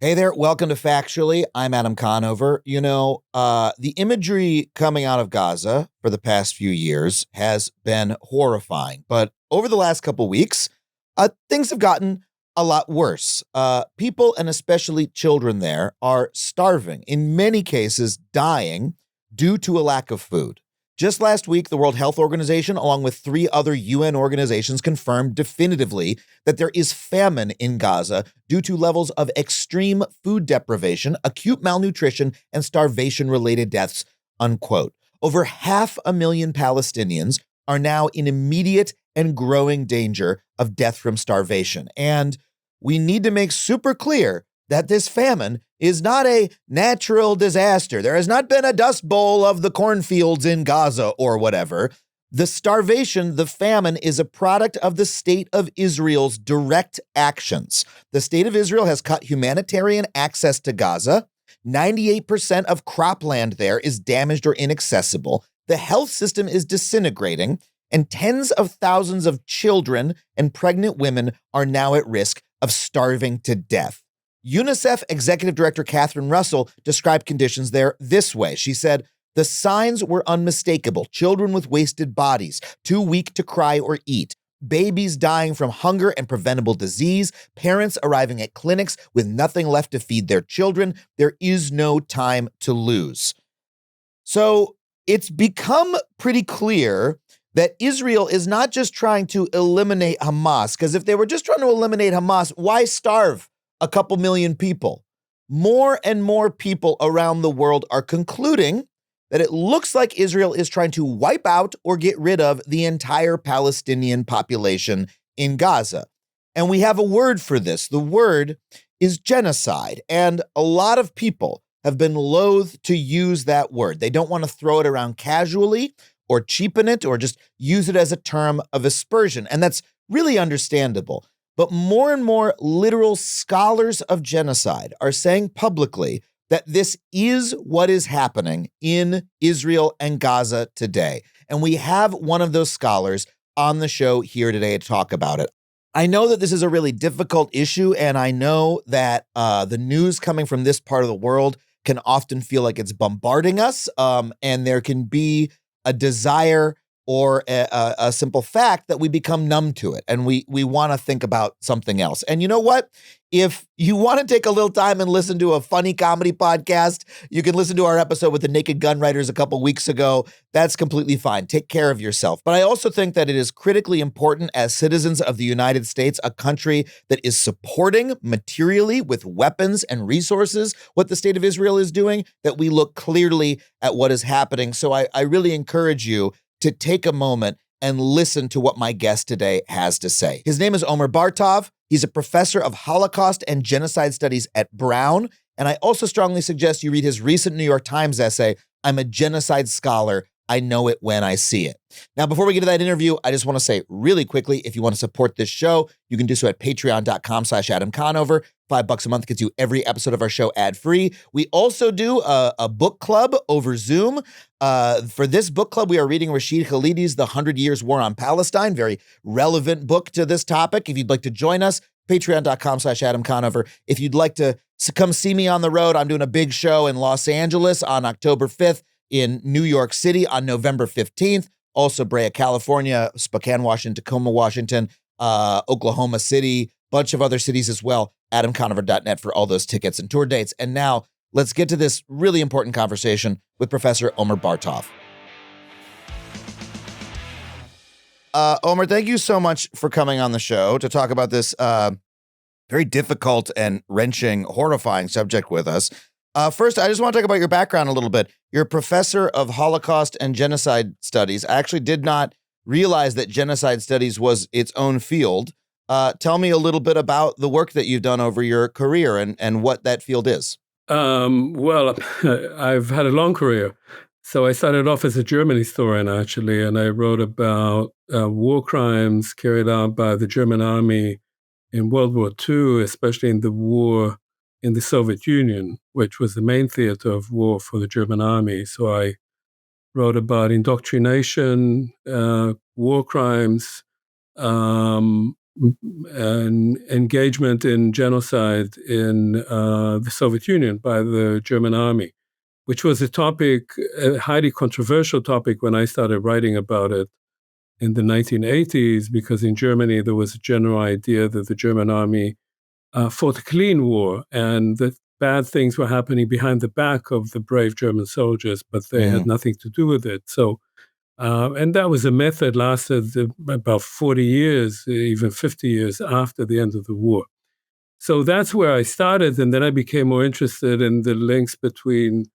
Hey there, welcome to Factually. I'm Adam Conover. The imagery coming out of Gaza for the past few years has been horrifying. But over the last couple weeks, things have gotten a lot worse. People, and especially children there, are starving, in many cases dying due to a lack of food. Just last week, the World Health Organization, along with 3 other UN organizations, confirmed definitively that there is famine in Gaza due to levels of extreme food deprivation, acute malnutrition, and starvation-related deaths, unquote. Over 500,000 Palestinians are now in immediate and growing danger of death from starvation. And we need to make super clear that this famine is not a natural disaster. There has not been a dust bowl of the cornfields in Gaza or whatever. The starvation, the famine, is a product of the state of Israel's direct actions. The state of Israel has cut humanitarian access to Gaza. 98% of cropland there is damaged or inaccessible. The health system is disintegrating, and tens of thousands of children and pregnant women are now at risk of starving to death. UNICEF Executive Director Catherine Russell described conditions there this way. She said, "The signs were unmistakable. Children with wasted bodies, too weak to cry or eat, babies dying from hunger and preventable disease, parents arriving at clinics with nothing left to feed their children. There is no time to lose." So it's become pretty clear that Israel is not just trying to eliminate Hamas, because if they were just trying to eliminate Hamas, why starve a couple million people? More and more people around the world are concluding that it looks like Israel is trying to wipe out or get rid of the entire Palestinian population in Gaza. And we have a word for this. The word is genocide. And a lot of people have been loath to use that word. They don't want to throw it around casually or cheapen it or just use it as a term of aspersion. And that's really understandable. But more and more literal scholars of genocide are saying publicly that this is what is happening in Israel and Gaza today. And we have one of those scholars on the show here today to talk about it. I know that this is a really difficult issue, and I know that the news coming from this part of the world can often feel like it's bombarding us, and there can be a desire or a simple fact that we become numb to it and we want to think about something else. And you know what? If you want to take a little time and listen to a funny comedy podcast, you can listen to our episode with the Naked Gun Writers a couple weeks ago. That's completely fine. Take care of yourself. But I also think that it is critically important as citizens of the United States, a country that is supporting materially with weapons and resources what the state of Israel is doing, that we look clearly at what is happening. So I really encourage you to take a moment and listen to what my guest today has to say. His name is Omer Bartov. He's a professor of Holocaust and Genocide Studies at Brown. And I also strongly suggest you read his recent New York Times essay, "I'm a Genocide Scholar. I know it when I see it." Now, before we get to that interview, I just want to say really quickly, if you want to support this show, you can do so at patreon.com/Adam Conover. $5 a month gets you every episode of our show ad-free. We also do a book club over Zoom. For this book club, we are reading Rashid Khalidi's The 100 Years War on Palestine, very relevant book to this topic. If you'd like to join us, patreon.com/Adam Conover. If you'd like to come see me on the road, I'm doing a big show in Los Angeles on October 5th, in New York City on November 15th, also Brea, California, Spokane, Washington, Tacoma, Washington, Oklahoma City, bunch of other cities as well. AdamConover.net for all those tickets and tour dates. And now let's get to this really important conversation with Professor Omer Bartov. Omer, thank you so much for coming on the show to talk about this very difficult and wrenching, horrifying subject with us. First, I just want to talk about your background a little bit. You're a professor of Holocaust and Genocide Studies. I actually did not realize that Genocide Studies was its own field. Tell me a little bit about the work that you've done over your career and what that field is. Well, I've had a long career. So I started off as a German historian, actually, and I wrote about war crimes carried out by the German army in World War II, especially in the war in the Soviet Union, which was the main theater of war for the German army. So I wrote about indoctrination, war crimes, an engagement in genocide in the Soviet Union by the German army, which was a highly controversial topic when I started writing about it in the 1980s, because in Germany there was a general idea that the German army fought a clean war and that bad things were happening behind the back of the brave German soldiers, but they had nothing to do with it. So, and that was a myth that lasted about 40 years, even 50 years after the end of the war. So that's where I started. And then I became more interested in the links between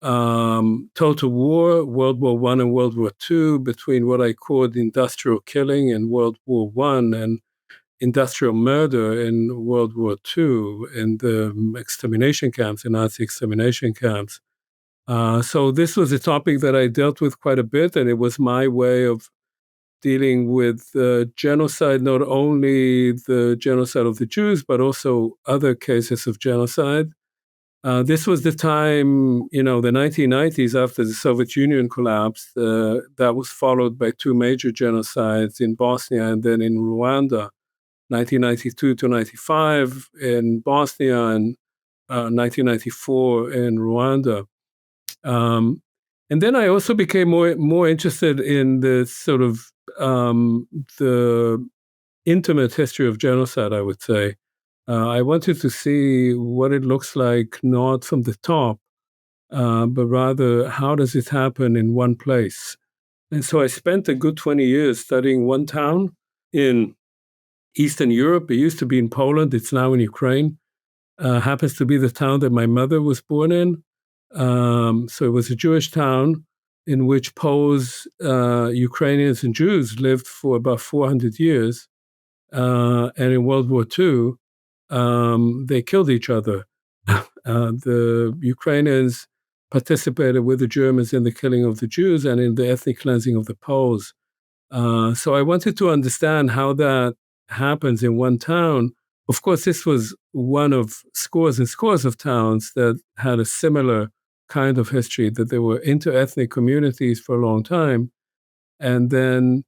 total war, World War I and World War II, between what I called industrial killing in World War I and industrial murder in World War II in the extermination camps, the Nazi extermination camps. So this was a topic that I dealt with quite a bit, and it was my way of dealing with genocide, not only the genocide of the Jews, but also other cases of genocide. This was the time, the 1990s after the Soviet Union collapsed. That was followed by two major genocides in Bosnia and then in Rwanda, 1992 to 95 in Bosnia and 1994 in Rwanda. And then I also became more interested in the sort of the intimate history of genocide, I would say. I wanted to see what it looks like, not from the top, but rather how does it happen in one place. And so I spent a good 20 years studying one town in Eastern Europe. It used to be in Poland. It's now in Ukraine. Happens to be the town that my mother was born in. So it was a Jewish town in which Poles, Ukrainians, and Jews lived for about 400 years. And in World War II, they killed each other. The Ukrainians participated with the Germans in the killing of the Jews and in the ethnic cleansing of the Poles. So I wanted to understand how that happens in one town. Of course, this was one of scores and scores of towns that had a similar kind of history, that they were inter-ethnic communities for a long time, and then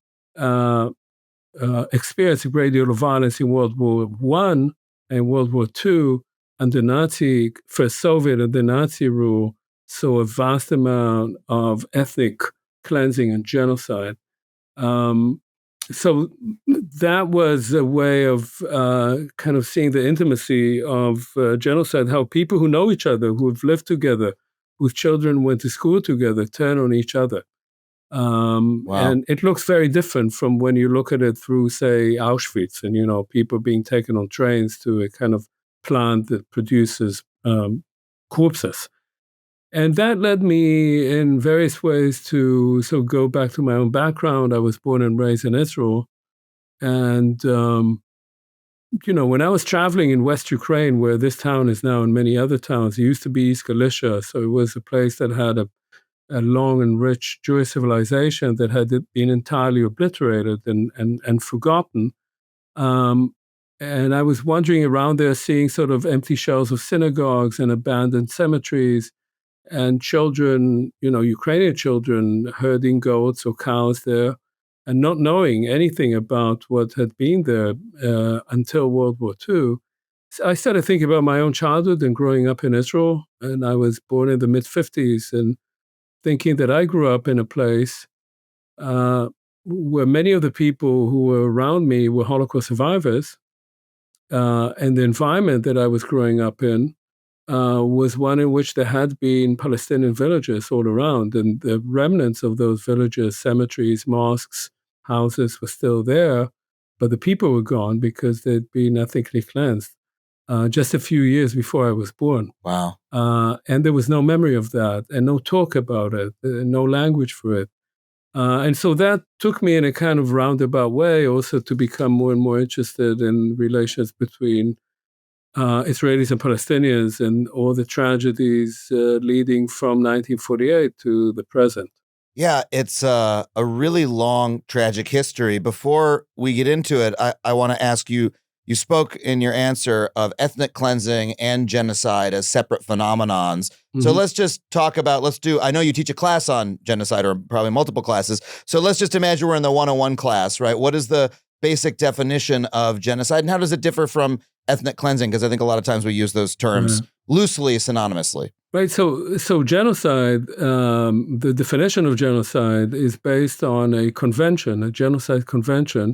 experienced a great deal of violence in World War I and World War II under Nazi, first Soviet and then Nazi rule, saw a vast amount of ethnic cleansing and genocide. So that was a way of kind of seeing the intimacy of genocide, how people who know each other, who have lived together, whose children went to school together, turn on each other. Wow. And it looks very different from when you look at it through, say, Auschwitz and, people being taken on trains to a kind of plant that produces corpses. And that led me in various ways to go back to my own background. I was born and raised in Israel. And, when I was traveling in West Ukraine, where this town is now and many other towns, it used to be East Galicia. So it was a place that had a long and rich Jewish civilization that had been entirely obliterated and forgotten. And I was wandering around there, seeing sort of empty shells of synagogues and abandoned cemeteries, and children, Ukrainian children herding goats or cows there, and not knowing anything about what had been there until World War II. So I started thinking about my own childhood and growing up in Israel, and I was born in the mid-50s, and thinking that I grew up in a place where many of the people who were around me were Holocaust survivors, and the environment that I was growing up in was one in which there had been Palestinian villages all around, and the remnants of those villages, cemeteries, mosques, houses were still there, but the people were gone because they'd been ethnically cleansed just a few years before I was born. Wow. And there was no memory of that and no talk about it, no language for it. And so that took me in a kind of roundabout way also to become more and more interested in relations between Israelis and Palestinians and all the tragedies leading from 1948 to the present. Yeah, it's a really long, tragic history. Before we get into it, I want to ask you, you spoke in your answer of ethnic cleansing and genocide as separate phenomenons. So let's just talk about, I know you teach a class on genocide, or probably multiple classes. So let's just imagine we're in the 101 class, right? What is the basic definition of genocide, and how does it differ from ethnic cleansing? Because I think a lot of times we use those terms loosely, synonymously. Right. So genocide, the definition of genocide is based on a convention, a genocide convention,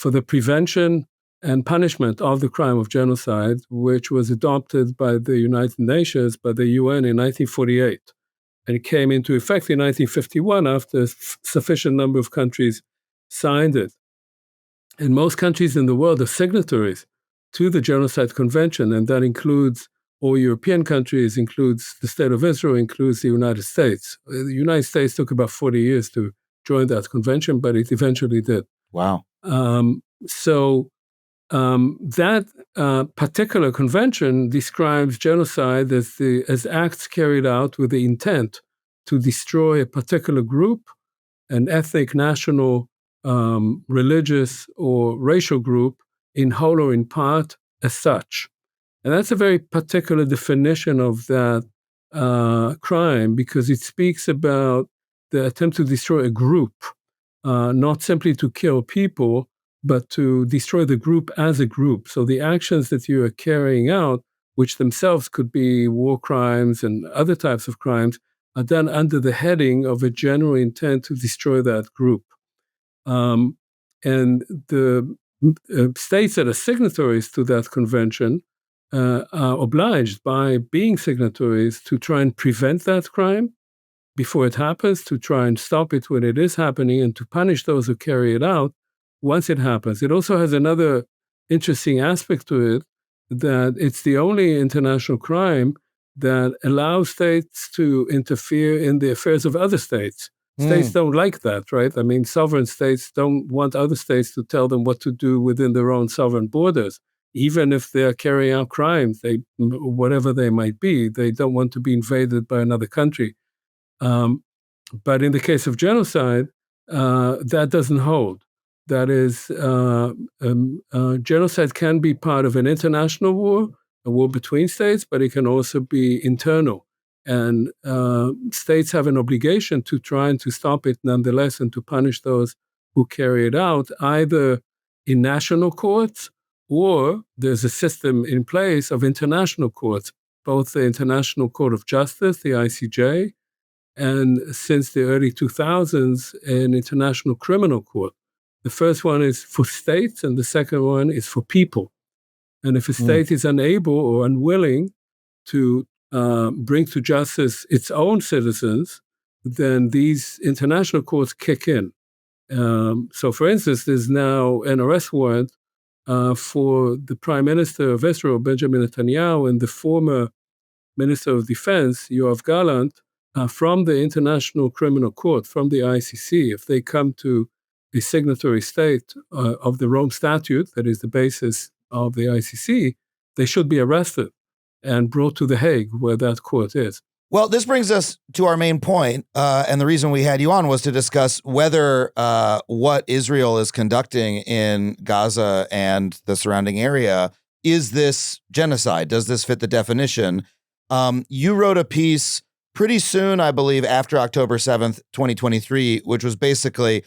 for the prevention and punishment of the crime of genocide, which was adopted by the United Nations, by the UN in 1948. And it came into effect in 1951 after a sufficient number of countries signed it. And most countries in the world are signatories to the Genocide Convention, and that includes all European countries, includes the State of Israel, includes the United States. The United States took about 40 years to join that convention, but it eventually did. Wow. That particular convention describes genocide as acts carried out with the intent to destroy a particular group, an ethnic, national, religious, or racial group, in whole or in part, as such. And that's a very particular definition of that crime, because it speaks about the attempt to destroy a group, not simply to kill people, but to destroy the group as a group. So the actions that you are carrying out, which themselves could be war crimes and other types of crimes, are done under the heading of a general intent to destroy that group. And the states that are signatories to that convention are obliged by being signatories to try and prevent that crime before it happens, to try and stop it when it is happening, and to punish those who carry it out once it happens. It also has another interesting aspect to it, that it's the only international crime that allows states to interfere in the affairs of other states. States don't like that, right? I mean, sovereign states don't want other states to tell them what to do within their own sovereign borders. Even if they're carrying out crimes, whatever they might be, they don't want to be invaded by another country. But in the case of genocide, that doesn't hold. That is, genocide can be part of an international war, a war between states, but it can also be internal. And states have an obligation to try and to stop it nonetheless, and to punish those who carry it out, either in national courts, or there's a system in place of international courts, both the International Court of Justice, the ICJ, and since the early 2000s, an International Criminal Court. The first one is for states, and the second one is for people. And if a state is unable or unwilling to bring to justice its own citizens, then these international courts kick in. So, for instance, there's now an arrest warrant for the Prime Minister of Israel, Benjamin Netanyahu, and the former Minister of Defense, Yoav Gallant, from the International Criminal Court, from the ICC. If they come to a signatory state of the Rome Statute, that is the basis of the ICC, they should be arrested and brought to The Hague, where that court is. Well, this brings us to our main point, and the reason we had you on was to discuss whether what Israel is conducting in Gaza and the surrounding area, is this genocide? Does this fit the definition? You wrote a piece pretty soon, I believe, after October 7th, 2023, which was basically,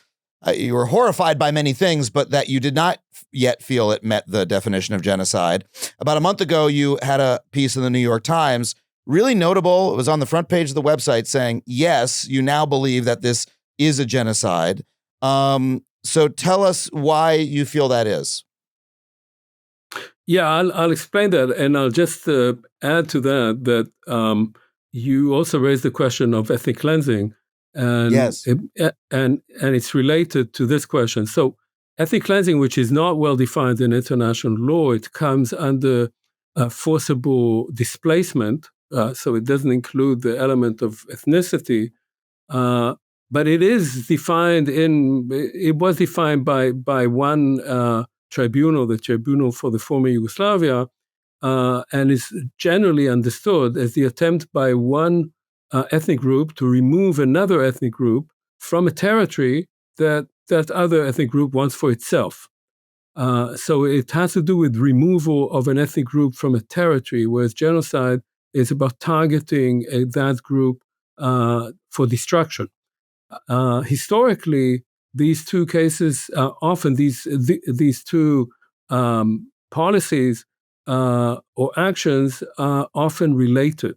you were horrified by many things, but that you did not yet feel it met the definition of genocide. About a month ago, you had a piece in the New York Times, really notable. It was on the front page of the website saying, yes, you now believe that this is a genocide. So tell us why you feel that is. Yeah, I'll explain that. And I'll just add to that you also raised the question of ethnic cleansing. And, yes. And it's related to this question. So ethnic cleansing, which is not well defined in international law, it comes under forcible displacement. So it doesn't include the element of ethnicity. But it is defined it was defined by one tribunal, the Tribunal for the Former Yugoslavia, and is generally understood as the attempt by one ethnic group to remove another ethnic group from a territory that other ethnic group wants for itself. So it has to do with removal of an ethnic group from a territory, whereas genocide is about targeting that group for destruction. Historically, these two cases, often these two policies or actions are often related,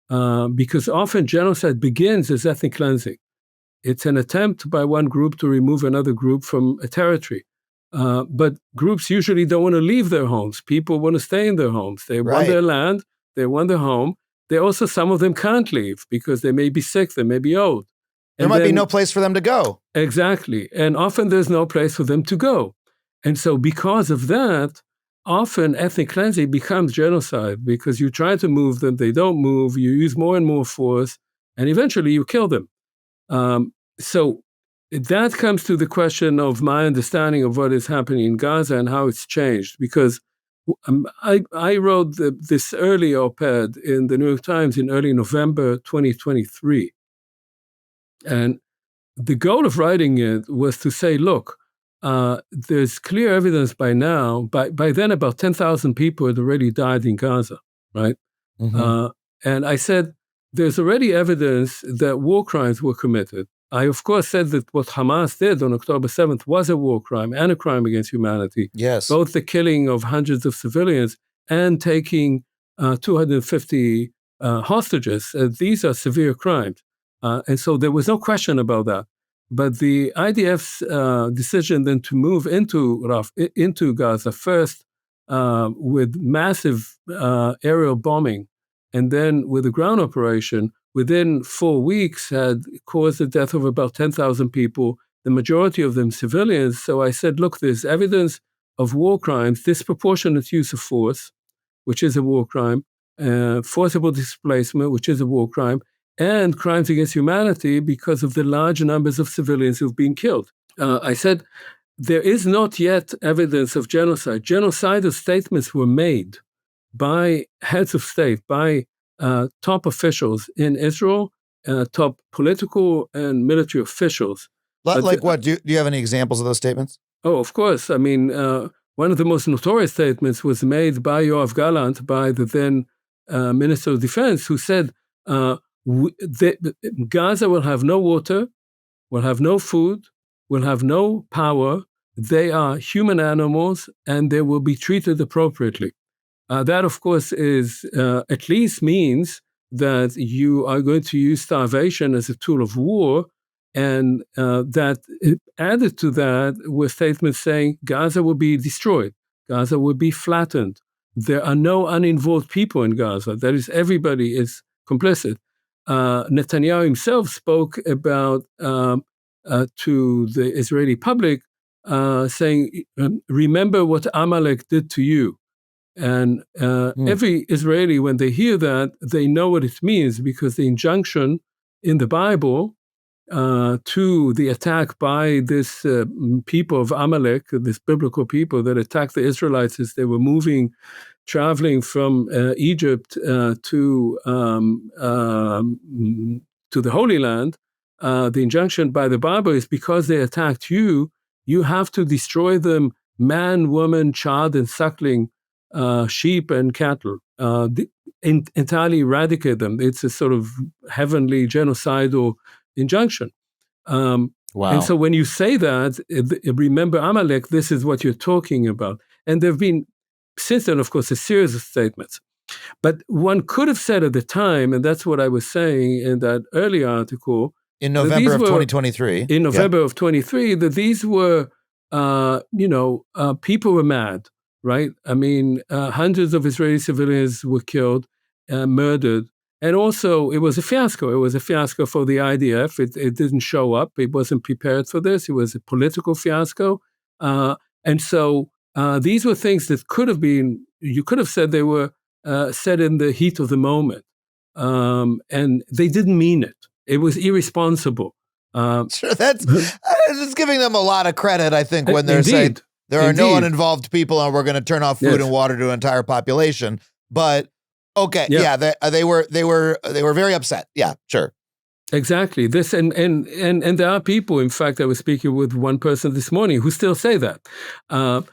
because often genocide begins as ethnic cleansing. It's an attempt by one group to remove another group from a territory. But groups usually don't want to leave their homes. People want to stay in their homes. They want their land, they want their home. Some of them can't leave because they may be sick, they may be old. There might be no place for them to go. Exactly. And often there's no place for them to go. And so because of that, often ethnic cleansing becomes genocide because you try to move them, they don't move, you use more and more force, and eventually you kill them. So that comes to the question of my understanding of what is happening in Gaza and how it's changed. Because I wrote this early op-ed in the New York Times in early November 2023. And the goal of writing it was to say, look, there's clear evidence by now, by then about 10,000 people had already died in Gaza, right? Mm-hmm. And I said, there's already evidence that war crimes were committed. I, of course, said that what Hamas did on October 7th was a war crime and a crime against humanity. Yes. Both the killing of hundreds of civilians and taking 250 hostages. These are severe crimes. And so there was no question about that. But the IDF's decision then to move into Gaza first with massive aerial bombing and then with a ground operation, within 4 weeks had caused the death of about 10,000 people, the majority of them civilians. So I said, look, there's evidence of war crimes, disproportionate use of force, which is a war crime, forcible displacement, which is a war crime, and crimes against humanity because of the large numbers of civilians who've been killed. I said, there is not yet evidence of genocide. Genocidal statements were made by heads of state, by top officials in Israel, top political and military officials. Like what? Do you have any examples of those statements? Oh, of course. I mean, one of the most notorious statements was made by Yoav Gallant, by the then Minister of Defense, who said, Gaza will have no water, will have no food, will have no power. They are human animals, and they will be treated appropriately. That, of course, is at least means that you are going to use starvation as a tool of war. And that added to that were statements saying Gaza will be destroyed, Gaza will be flattened. There are no uninvolved people in Gaza. That is, everybody is complicit. Netanyahu himself spoke about to the Israeli public, saying, remember what Amalek did to you. And every Israeli, when they hear that, they know what it means, because the injunction in the Bible to the attack by this people of Amalek, this biblical people that attacked the Israelites as they were traveling from Egypt to the Holy Land, the injunction by the Bible is, because they attacked you, you have to destroy them, man, woman, child, and suckling, sheep and cattle, entirely eradicate them. It's a sort of heavenly genocidal injunction. Wow. And so when you say that, remember Amalek, this is what you're talking about. And there have been, since then, of course, a series of statements. But one could have said at the time, and that's what I was saying in that earlier article, in November of 2023. In November of 23, that these were, people were mad, right? I mean, hundreds of Israeli civilians were killed, murdered. And also, it was a fiasco. It was a fiasco for the IDF. It didn't show up. It wasn't prepared for this. It was a political fiasco. And so these were things that could have been, you could have said they were said in the heat of the moment. And they didn't mean it. It was irresponsible. Sure, that's giving them a lot of credit, I think, when they're saying there are no uninvolved people and we're going to turn off food and water to an entire population. But okay, they were very upset. Yeah, sure. Exactly. This and there are people, in fact, I was speaking with one person this morning who still say that. But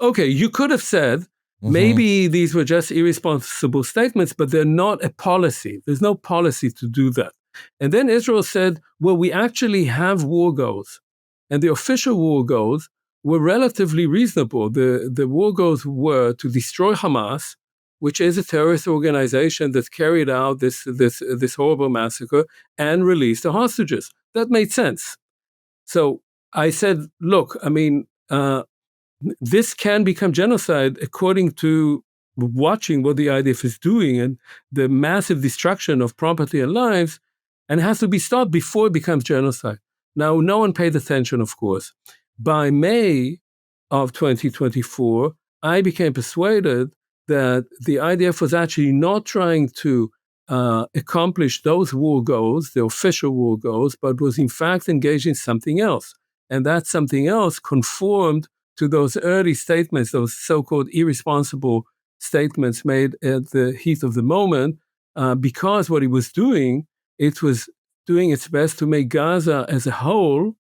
okay, you could have said maybe these were just irresponsible statements, but they're not a policy. There's no policy to do that. And then Israel said, well, we actually have war goals. And the official war goals were relatively reasonable. The war goals were to destroy Hamas, which is a terrorist organization that carried out this horrible massacre, and release the hostages. That made sense. So I said, look, I mean, this can become genocide according to watching what the IDF is doing and the massive destruction of property and lives, and it has to be stopped before it becomes genocide. Now, no one paid attention, of course. By May of 2024, I became persuaded that the IDF was actually not trying to accomplish those war goals, the official war goals, but was in fact engaged in something else. And that something else conformed to those early statements, those so-called irresponsible statements made at the heat of the moment, because what it was doing its best to make Gaza as a whole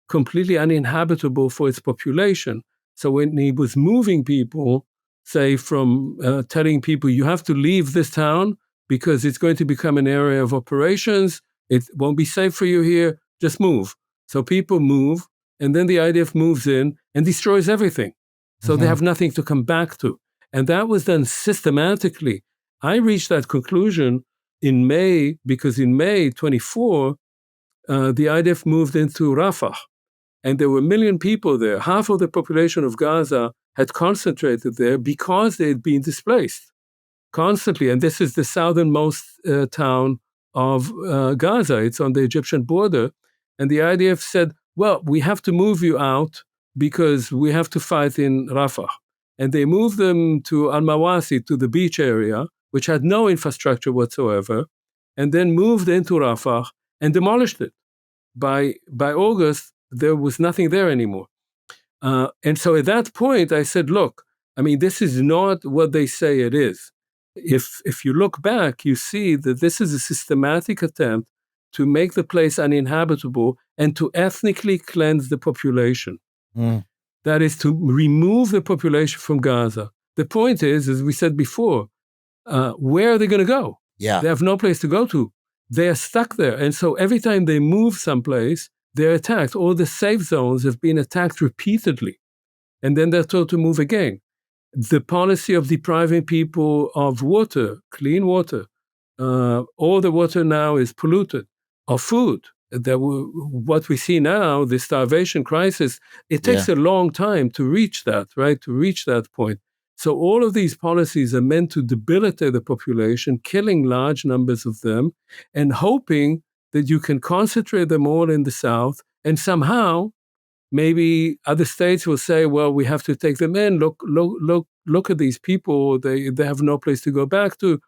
completely uninhabitable for its population. So when he was moving people, say from telling people, you have to leave this town because it's going to become an area of operations, it won't be safe for you here, just move. So people move, and then the IDF moves in and destroys everything. So they have nothing to come back to. And that was done systematically. I reached that conclusion in May, because in May 24, the IDF moved into Rafah. And there were 1 million people there. Half of the population of Gaza had concentrated there because they had been displaced constantly. And this is the southernmost town of Gaza. It's on the Egyptian border. And the IDF said, well, we have to move you out because we have to fight in Rafah. And they moved them to Al-Mawasi, to the beach area, which had no infrastructure whatsoever, and then moved into Rafah and demolished it. By August, there was nothing there anymore. And so at that point, I said, look, I mean, this is not what they say it is. If you look back, you see that this is a systematic attempt to make the place uninhabitable and to ethnically cleanse the population. That is to remove the population from Gaza. The point is, as we said before, where are they going to go? Yeah. They have no place to go to. They are stuck there. And so every time they move someplace, they're attacked. All the safe zones have been attacked repeatedly. And then they're told to move again. The policy of depriving people of water, clean water, all the water now is polluted, of food. What we see now, the starvation crisis, it takes a long time to reach that, right? To reach that point. So all of these policies are meant to debilitate the population, killing large numbers of them, and hoping that you can concentrate them all in the south, and somehow maybe other states will say, well, we have to take them in. Look at these people. They have no place to go back to.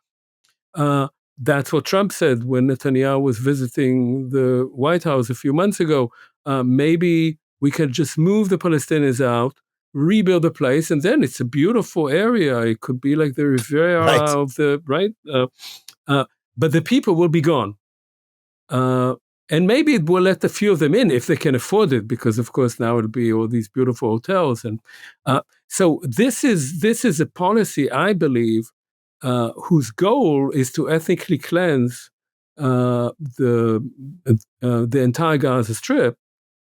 That's what Trump said when Netanyahu was visiting the White House a few months ago. Maybe we can just move the Palestinians out, rebuild the place, and then it's a beautiful area. It could be like the Riviera of the, right? But the people will be gone. And maybe it will let a few of them in if they can afford it, because of course now it'll be all these beautiful hotels. And so this is a policy, I believe, whose goal is to ethnically cleanse the entire Gaza Strip,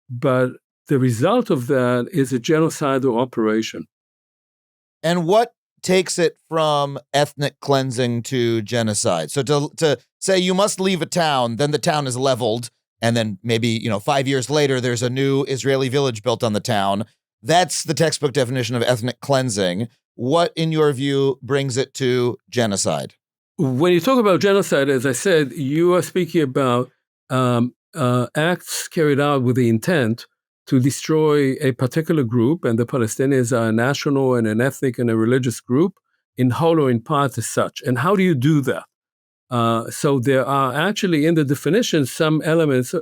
but the result of that is a genocidal operation. And what takes it from ethnic cleansing to genocide? So to say you must leave a town, then the town is leveled, and then maybe 5 years later there's a new Israeli village built on the town. That's the textbook definition of ethnic cleansing. What, in your view, brings it to genocide? When you talk about genocide, as I said, you are speaking about acts carried out with the intent to destroy a particular group, and the Palestinians are a national and an ethnic and a religious group, in whole or in part as such. And how do you do that? So there are actually in the definition some elements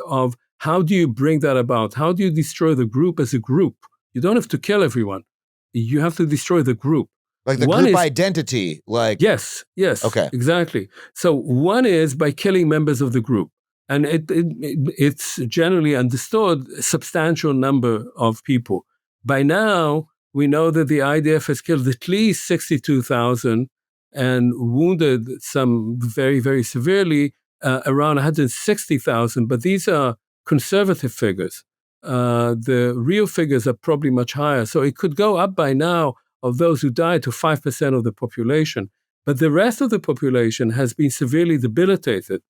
of how do you bring that about? How do you destroy the group as a group? You don't have to kill everyone. You have to destroy the group. Like the group identity, like... Yes, okay, exactly. So one is by killing members of the group. And it's generally understood a substantial number of people. By now, we know that the IDF has killed at least 62,000 and wounded some very, very severely, around 160,000, but these are conservative figures. The real figures are probably much higher. So it could go up by now of those who died to 5% of the population. But the rest of the population has been severely debilitated.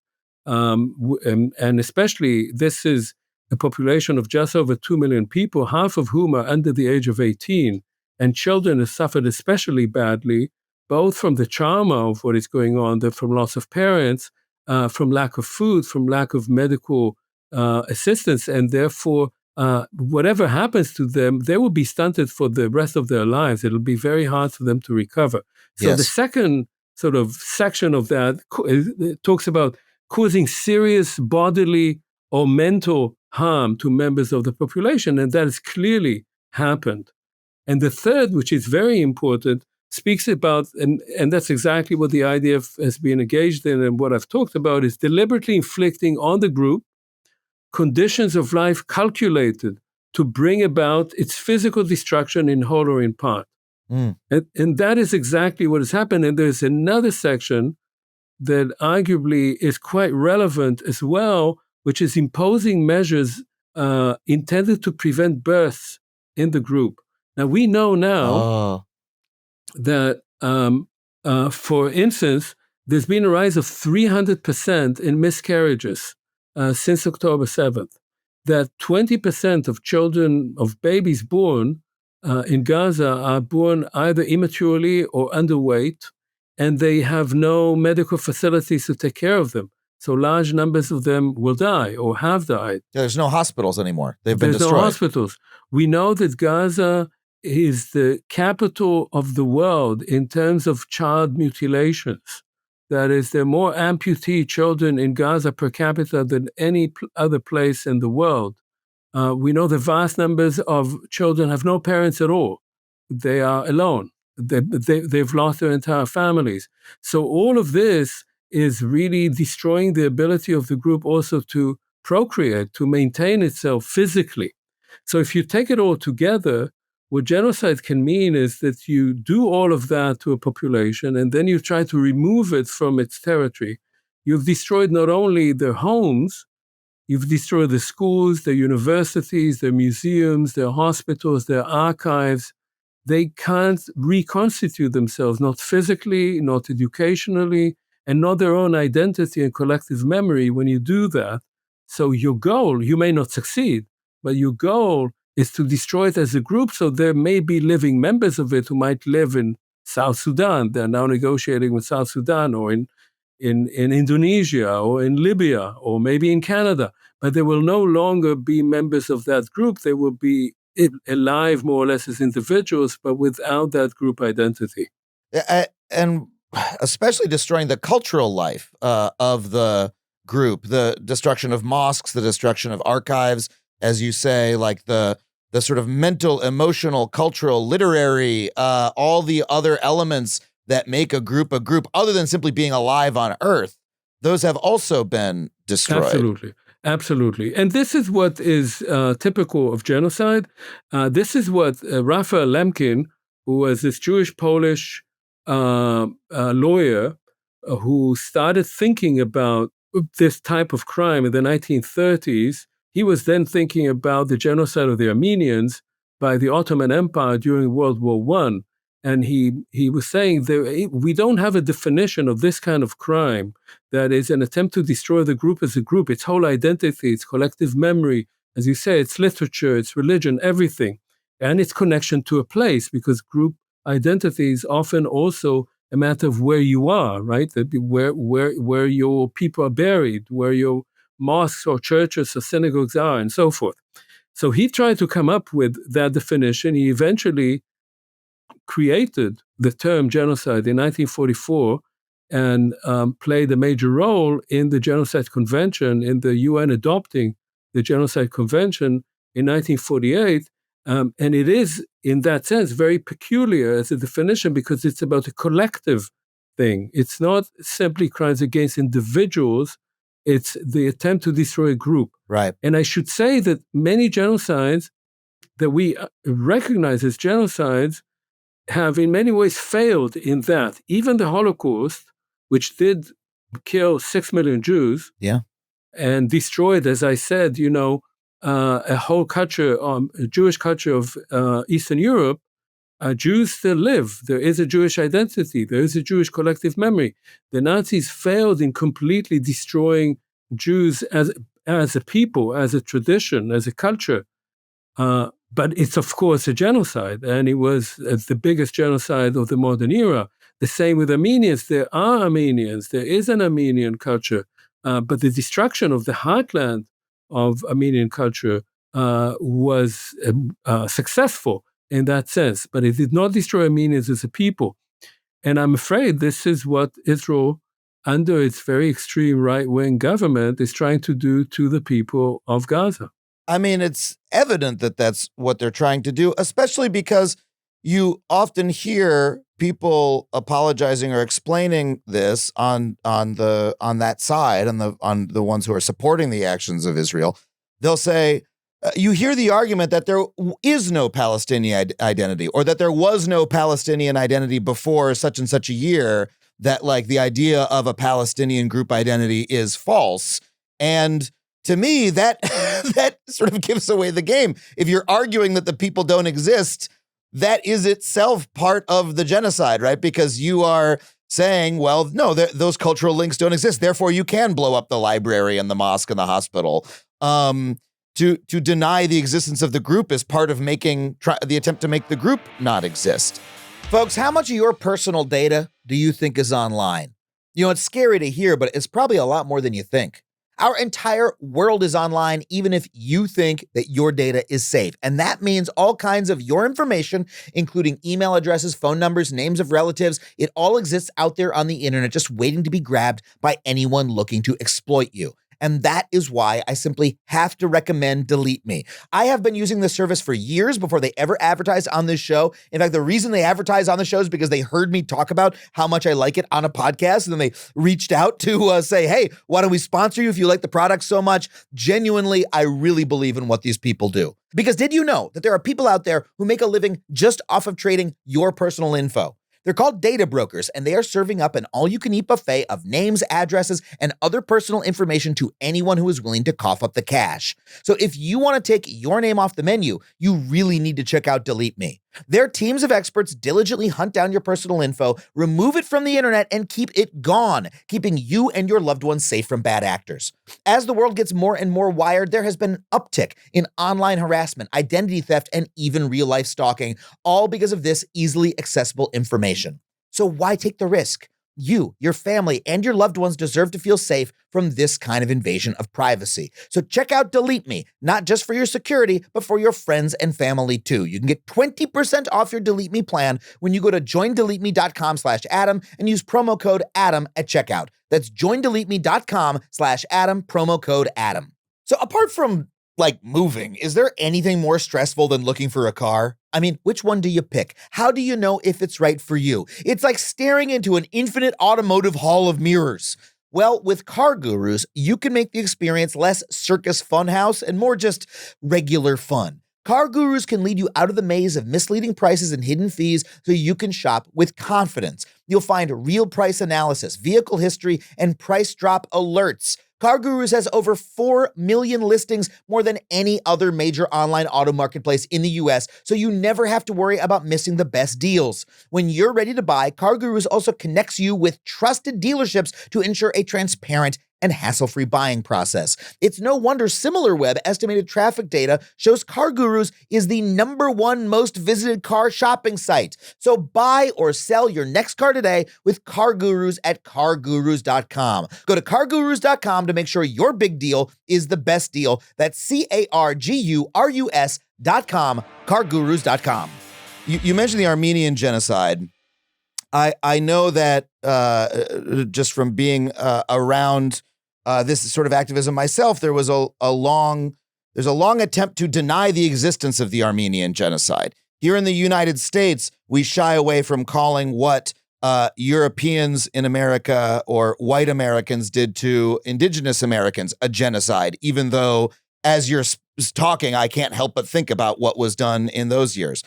And especially, this is a population of just over 2 million people, half of whom are under the age of 18. And children have suffered especially badly, both from the trauma of what is going on, from loss of parents, from lack of food, from lack of medical assistance, and therefore, whatever happens to them, they will be stunted for the rest of their lives. It'll be very hard for them to recover. So the second sort of section of that it talks about causing serious bodily or mental harm to members of the population, and that has clearly happened. And the third, which is very important, speaks about, and that's exactly what the IDF has been engaged in, and what I've talked about, is deliberately inflicting on the group conditions of life calculated to bring about its physical destruction in whole or in part. And that is exactly what has happened. And there's another section that arguably is quite relevant as well, which is imposing measures intended to prevent births in the group. Now, we know now that, for instance, there's been a rise of 300% in miscarriages since October 7th, that 20% of children, of babies born in Gaza are born either immaturely or underweight, and they have no medical facilities to take care of them. So large numbers of them will die or have died. Yeah, there's no hospitals anymore. They've been destroyed. There's no hospitals. We know that Gaza is the capital of the world in terms of child mutilations. That is, there are more amputee children in Gaza per capita than any other place in the world. We know the vast numbers of children have no parents at all. They are alone. They've lost their entire families. So all of this is really destroying the ability of the group also to procreate, to maintain itself physically. So if you take it all together, what genocide can mean is that you do all of that to a population, and then you try to remove it from its territory. You've destroyed not only their homes, you've destroyed the schools, their universities, their museums, their hospitals, their archives. They can't reconstitute themselves, not physically, not educationally, and not their own identity and collective memory when you do that. So your goal, you may not succeed, but your goal is to destroy it as a group. So there may be living members of it who might live in South Sudan. They're now negotiating with South Sudan, or in Indonesia, or in Libya, or maybe in Canada. But they will no longer be members of that group. They will be alive more or less as individuals, but without that group identity. And especially destroying the cultural life of the group, the destruction of mosques, the destruction of archives, as you say, like the sort of mental, emotional, cultural, literary, all the other elements that make a group other than simply being alive on Earth. Those have also been destroyed. Absolutely. And this is what is typical of genocide. This is what Raphael Lemkin, who was this Jewish-Polish lawyer who started thinking about this type of crime in the 1930s. He was then thinking about the genocide of the Armenians by the Ottoman Empire during World War I. And he was saying that we don't have a definition of this kind of crime that is an attempt to destroy the group as a group, its whole identity, its collective memory, as you say, its literature, its religion, everything, and its connection to a place, because group identity is often also a matter of where you are, right? Where your people are buried, where your mosques or churches or synagogues are, and so forth. So he tried to come up with that definition. He eventually created the term genocide in 1944 and played a major role in the Genocide Convention, in the UN adopting the Genocide Convention in 1948. And it is, in that sense, very peculiar as a definition because it's about a collective thing. It's not simply crimes against individuals. It's the attempt to destroy a group. Right. And I should say that many genocides that we recognize as genocides have in many ways failed in that. Even the Holocaust, which did kill 6 million Jews. Yeah. And destroyed, as I said, a whole culture, a Jewish culture of Eastern Europe. Jews still live. There is a Jewish identity. There is a Jewish collective memory. The Nazis failed in completely destroying Jews as a people, as a tradition, as a culture. But it's, of course, a genocide, and it was the biggest genocide of the modern era. The same with Armenians. There are Armenians. There is an Armenian culture. But the destruction of the heartland of Armenian culture was successful in that sense. But it did not destroy Armenians as a people. And I'm afraid this is what Israel, under its very extreme right-wing government, is trying to do to the people of Gaza. I mean, it's evident that that's what they're trying to do, especially because you often hear people apologizing or explaining this on that side, on the ones who are supporting the actions of Israel. They'll say, you hear the argument that there is no Palestinian identity, or that there was no Palestinian identity before such and such a year, that like the idea of a Palestinian group identity is false. And to me, that that sort of gives away the game. If you're arguing that the people don't exist, that is itself part of the genocide, right? Because you are saying, well, no, those cultural links don't exist. Therefore, you can blow up the library and the mosque and the hospital. To deny the existence of the group is part of the attempt to make the group not exist. Folks, how much of your personal data do you think is online? You know, it's scary to hear, but it's probably a lot more than you think. Our entire world is online, even if you think that your data is safe. And that means all kinds of your information, including email addresses, phone numbers, names of relatives, it all exists out there on the internet, just waiting to be grabbed by anyone looking to exploit you. And that is why I simply have to recommend Delete Me. I have been using this service for years before they ever advertised on this show. In fact, the reason they advertised on the show is because they heard me talk about how much I like it on a podcast. And then they reached out to say, hey, why don't we sponsor you if you like the product so much? Genuinely, I really believe in what these people do. Because did you know that there are people out there who make a living just off of trading your personal info? They're called data brokers, and they are serving up an all-you-can-eat buffet of names, addresses, and other personal information to anyone who is willing to cough up the cash. So if you want to take your name off the menu, you really need to check out Delete Me. Their teams of experts diligently hunt down your personal info, remove it from the internet, and keep it gone, keeping you and your loved ones safe from bad actors. As the world gets more and more wired, there has been an uptick in online harassment, identity theft, and even real-life stalking, all because of this easily accessible information. So why take the risk? You, your family, and your loved ones deserve to feel safe from this kind of invasion of privacy. So check out Delete Me, not just for your security, but for your friends and family too. You can get 20% off your Delete Me plan when you go to joindeleteme.com/Adam and use promo code Adam at checkout. That's joindeleteme.com/Adam, promo code Adam. So apart from moving, is there anything more stressful than looking for a car? I mean, which one do you pick? How do you know if it's right for you? It's like staring into an infinite automotive hall of mirrors. Well, with Car Gurus, you can make the experience less circus funhouse and more just regular fun. Car Gurus can lead you out of the maze of misleading prices and hidden fees so you can shop with confidence. You'll find real price analysis, vehicle history, and price drop alerts. Car Gurus has over 4 million listings, more than any other major online auto marketplace in the US, so you never have to worry about missing the best deals. When you're ready to buy, Car Gurus also connects you with trusted dealerships to ensure a transparent and hassle-free buying process. It's no wonder SimilarWeb estimated traffic data shows Car Gurus is the #1 most visited car shopping site. So buy or sell your next car today with Car Gurus at cargurus.com. Go to cargurus.com to make sure your big deal is the best deal. That's cargurus.com, cargurus.com. You mentioned the Armenian genocide. I know that just from being around this sort of activism myself, there's a long attempt to deny the existence of the Armenian genocide. Here in the United States, we shy away from calling what Europeans in America or white Americans did to indigenous Americans a genocide, even though as you're talking, I can't help but think about what was done in those years.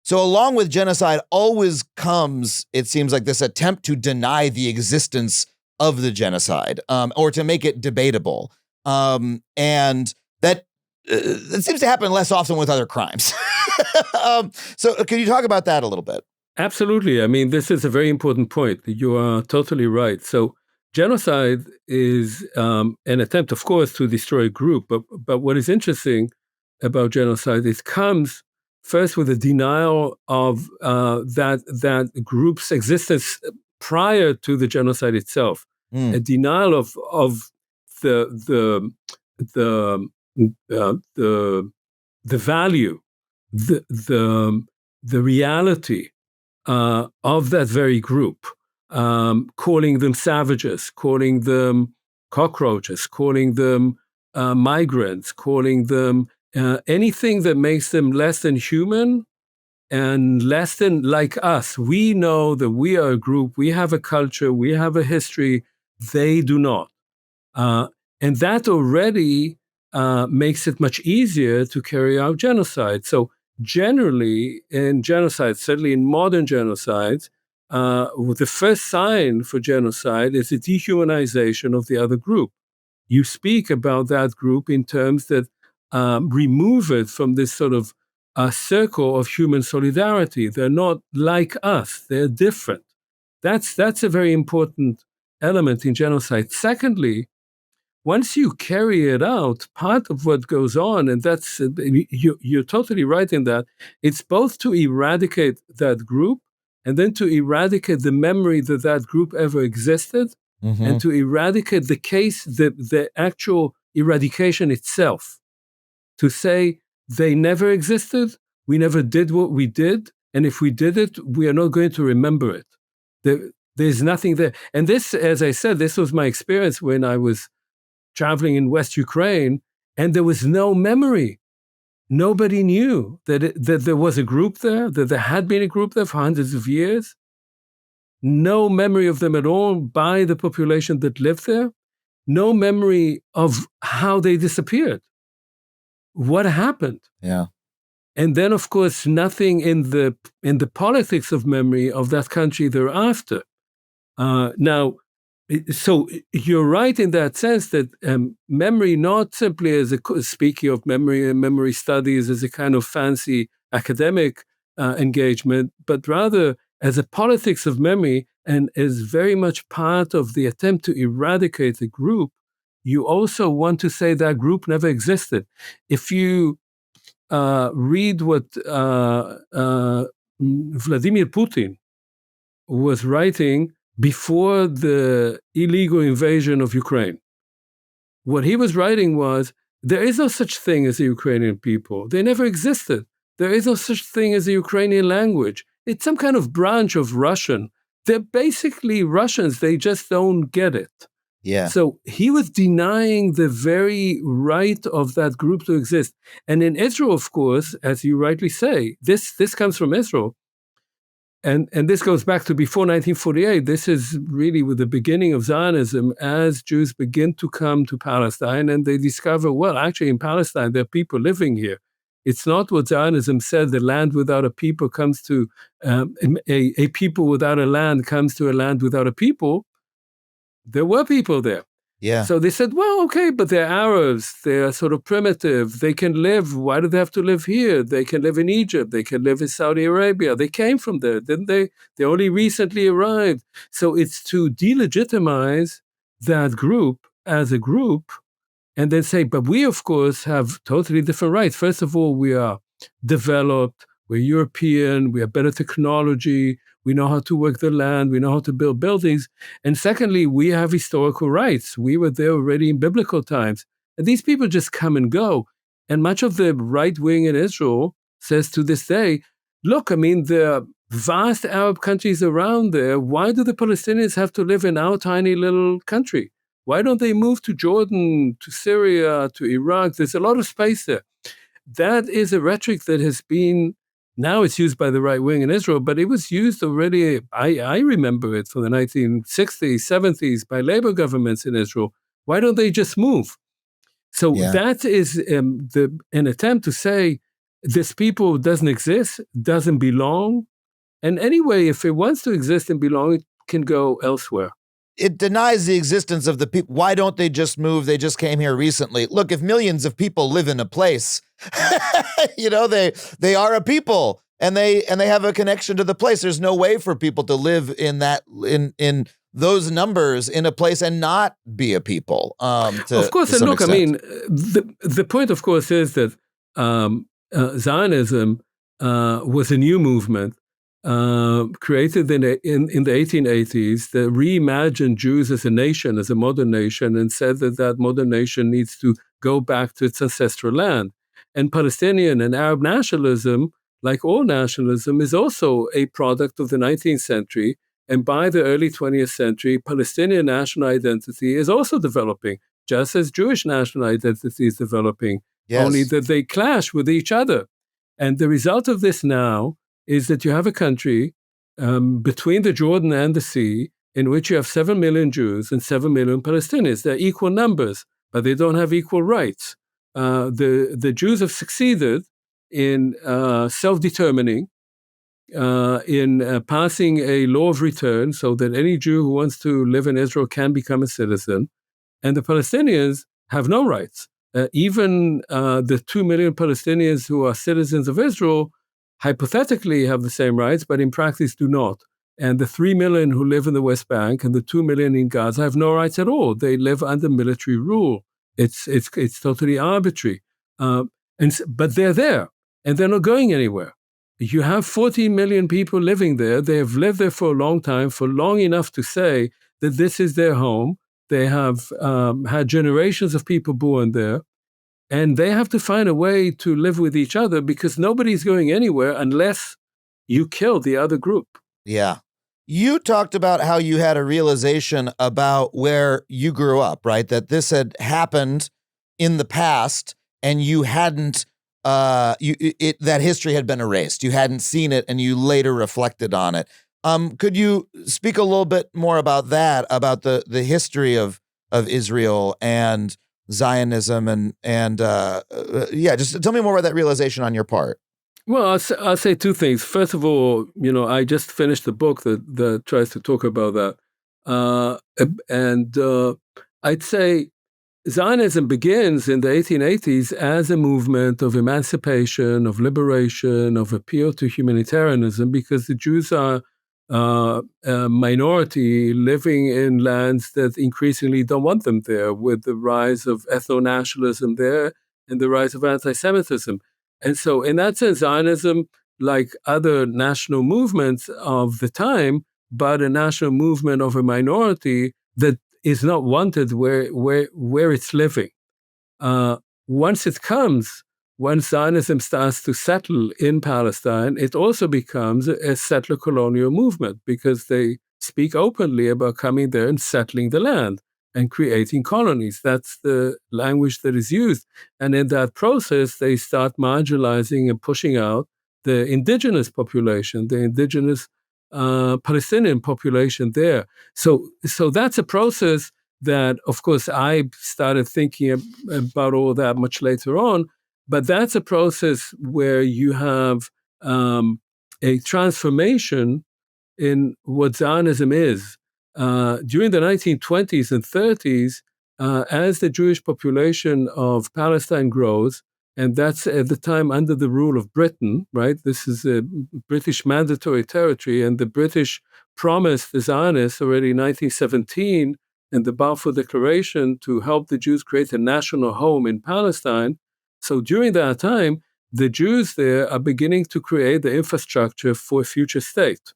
So along with genocide always comes, it seems like, this attempt to deny the existence of the genocide, or to make it debatable. And that seems to happen less often with other crimes. So can you talk about that a little bit? Absolutely. I mean, this is a very important point. You are totally right. So genocide is an attempt, of course, to destroy a group. But what is interesting about genocide, it comes first with a denial of that group's existence prior to the genocide itself, a denial of the the the the value, the reality of that very group, calling them savages, calling them cockroaches, calling them migrants, calling them anything that makes them less than human and less than like us. We know that we are a group, we have a culture, we have a history. They do not. And that already makes it much easier to carry out genocide. So generally in genocide, certainly in modern genocides, the first sign for genocide is the dehumanization of the other group. You speak about that group in terms that remove it from this sort of circle of human solidarity. They're not like us, they're different. That's a very important element in genocide. Secondly, once you carry it out, part of what goes on, and that's you're totally right in that, it's both to eradicate that group and then to eradicate the memory that that group ever existed, and to eradicate the actual eradication itself. To say they never existed, we never did what we did, and if we did it, we are not going to remember it. There's nothing there. And this, as I said, this was my experience when I was traveling in West Ukraine, and there was no memory. Nobody knew that there was a group there, that there had been a group there for hundreds of years. No memory of them at all by the population that lived there. No memory of how they disappeared. What happened? Yeah. And then, of course, nothing in the politics of memory of that country thereafter. Now, so you're right in that sense that memory, not simply as speaking of memory and memory studies as a kind of fancy academic engagement, but rather as a politics of memory and as very much part of the attempt to eradicate a group. You also want to say that group never existed. If you read what Vladimir Putin was writing before the illegal invasion of Ukraine, what he was writing was, there is no such thing as the Ukrainian people. They never existed. There is no such thing as the Ukrainian language. It's some kind of branch of Russian. They're basically Russians. They just don't get it. Yeah. So he was denying the very right of that group to exist. And in Israel, of course, as you rightly say, this comes from Israel. And this goes back to before 1948. This is really with the beginning of Zionism as Jews begin to come to Palestine and they discover, well, actually in Palestine, there are people living here. It's not what Zionism said, the land without a people comes to, a people without a land comes to a land without a people. There were people there. Yeah. So they said, well, okay, but they're Arabs. They're sort of primitive. They can live. Why do they have to live here? They can live in Egypt. They can live in Saudi Arabia. They came from there, didn't they? They only recently arrived. So it's to delegitimize that group as a group and then say, but we, of course, have totally different rights. First of all, we are developed. We're European. We have better technology. We know how to work the land. We know how to build buildings. And secondly, we have historical rights. We were there already in biblical times. And these people just come and go. And much of the right wing in Israel says to this day, look, I mean, the vast Arab countries around there, why do the Palestinians have to live in our tiny little country? Why don't they move to Jordan, to Syria, to Iraq? There's a lot of space there. That is a rhetoric that has been, now it's used by the right wing in Israel, but it was used already, I remember it from the 1960s, 70s by labor governments in Israel. Why don't they just move? So that is an attempt to say this people doesn't exist, doesn't belong. And anyway, if it wants to exist and belong, it can go elsewhere. it denies the existence of the people. Why don't they just move? They just came here recently. Look, if millions of people live in a place, they are a people, and they have a connection to the place. There's no way for people to live in those numbers in a place and not be a people. Of course, and look, extent. I mean, the point, of course, is that Zionism was a new movement created in the 1880s that reimagined Jews as a nation, as a modern nation, and said that modern nation needs to go back to its ancestral land. And Palestinian and Arab nationalism, like all nationalism, is also a product of the 19th century. And by the early 20th century, Palestinian national identity is also developing, just as Jewish national identity is developing, only that they clash with each other. And the result of this now is that you have a country between the Jordan and the sea in which you have 7 million Jews and 7 million Palestinians. They're equal numbers, but they don't have equal rights. The Jews have succeeded in self-determining, in passing a law of return so that any Jew who wants to live in Israel can become a citizen. And the Palestinians have no rights. Even the 2 million Palestinians who are citizens of Israel hypothetically have the same rights, but in practice do not. And the 3 million who live in the West Bank and the 2 million in Gaza have no rights at all. They live under military rule. It's totally arbitrary. But they're there, and they're not going anywhere. You have 14 million people living there. They have lived there for a long time, for long enough to say that this is their home. They have had generations of people born there. And they have to find a way to live with each other because nobody's going anywhere unless you kill the other group. Yeah. You talked about how you had a realization about where you grew up, right? That this had happened in the past and you hadn't, that history had been erased. You hadn't seen it and you later reflected on it. Could you speak a little bit more about that, about the history of Israel and Zionism and just tell me more about that realization on your part. Well, I'll say two things. First of all, I just finished a book that tries to talk about that. I'd say Zionism begins in the 1880s as a movement of emancipation, of liberation, of appeal to humanitarianism, because the Jews are a minority living in lands that increasingly don't want them there, with the rise of ethno-nationalism there and the rise of anti-Semitism. And so in that sense, Zionism, like other national movements of the time, but a national movement of a minority that is not wanted where it's living. Once Zionism starts to settle in Palestine, it also becomes a settler colonial movement because they speak openly about coming there and settling the land and creating colonies. That's the language that is used. And in that process, they start marginalizing and pushing out the indigenous population, the indigenous Palestinian population there. So that's a process that, of course, I started thinking about all that much later on. But that's a process where you have a transformation in what Zionism is. During the 1920s and 30s, as the Jewish population of Palestine grows, and that's at the time under the rule of Britain, right? This is a British mandatory territory, and the British promised the Zionists already in 1917 in the Balfour Declaration to help the Jews create a national home in Palestine. So during that time, the Jews there are beginning to create the infrastructure for a future state.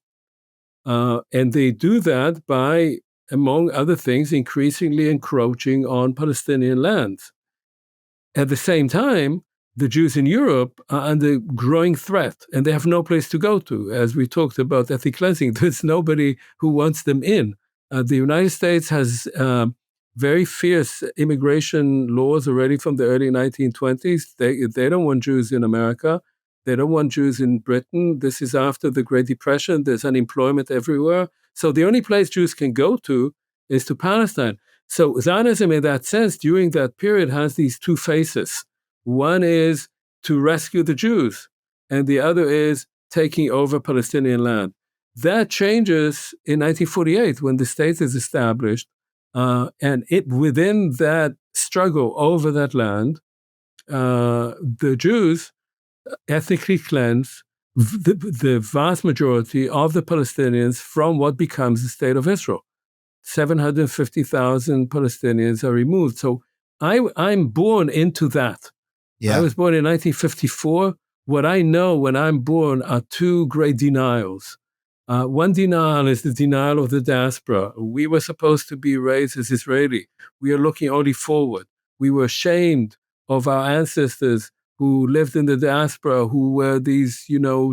And they do that by, among other things, increasingly encroaching on Palestinian lands. At the same time, the Jews in Europe are under growing threat, and they have no place to go to. As we talked about ethnic cleansing, there's nobody who wants them in. The United States has very fierce immigration laws already from the early 1920s. They don't want Jews in America. They don't want Jews in Britain. This is after the Great Depression. There's unemployment everywhere. So the only place Jews can go to is to Palestine. So Zionism, in that sense, during that period, has these two faces. One is to rescue the Jews, and the other is taking over Palestinian land. That changes in 1948 when the state is established. And within that struggle over that land, the Jews ethnically cleanse the vast majority of the Palestinians from what becomes the state of Israel. 750,000 Palestinians are removed. So I'm born into that. Yeah. I was born in 1954. What I know when I'm born are two great denials. One denial is the denial of the diaspora. We were supposed to be raised as Israeli. We are looking only forward. We were ashamed of our ancestors who lived in the diaspora, who were these,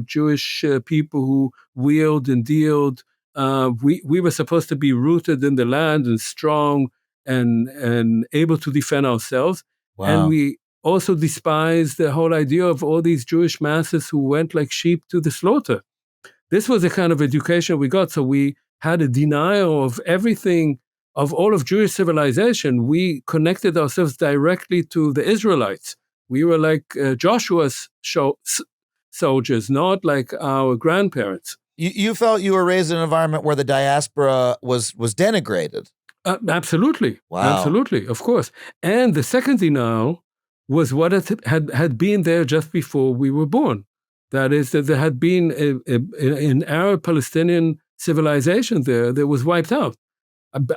Jewish people who wheeled and dealed. We were supposed to be rooted in the land and strong and able to defend ourselves. Wow. And we also despised the whole idea of all these Jewish masses who went like sheep to the slaughter. This was the kind of education we got. So we had a denial of everything, of all of Jewish civilization. We connected ourselves directly to the Israelites. We were like Joshua's soldiers, not like our grandparents. You felt you were raised in an environment where the diaspora was denigrated. Absolutely. Wow. Absolutely, of course. And the second denial was what had been there just before we were born. That is, that there had been an Arab-Palestinian civilization there that was wiped out.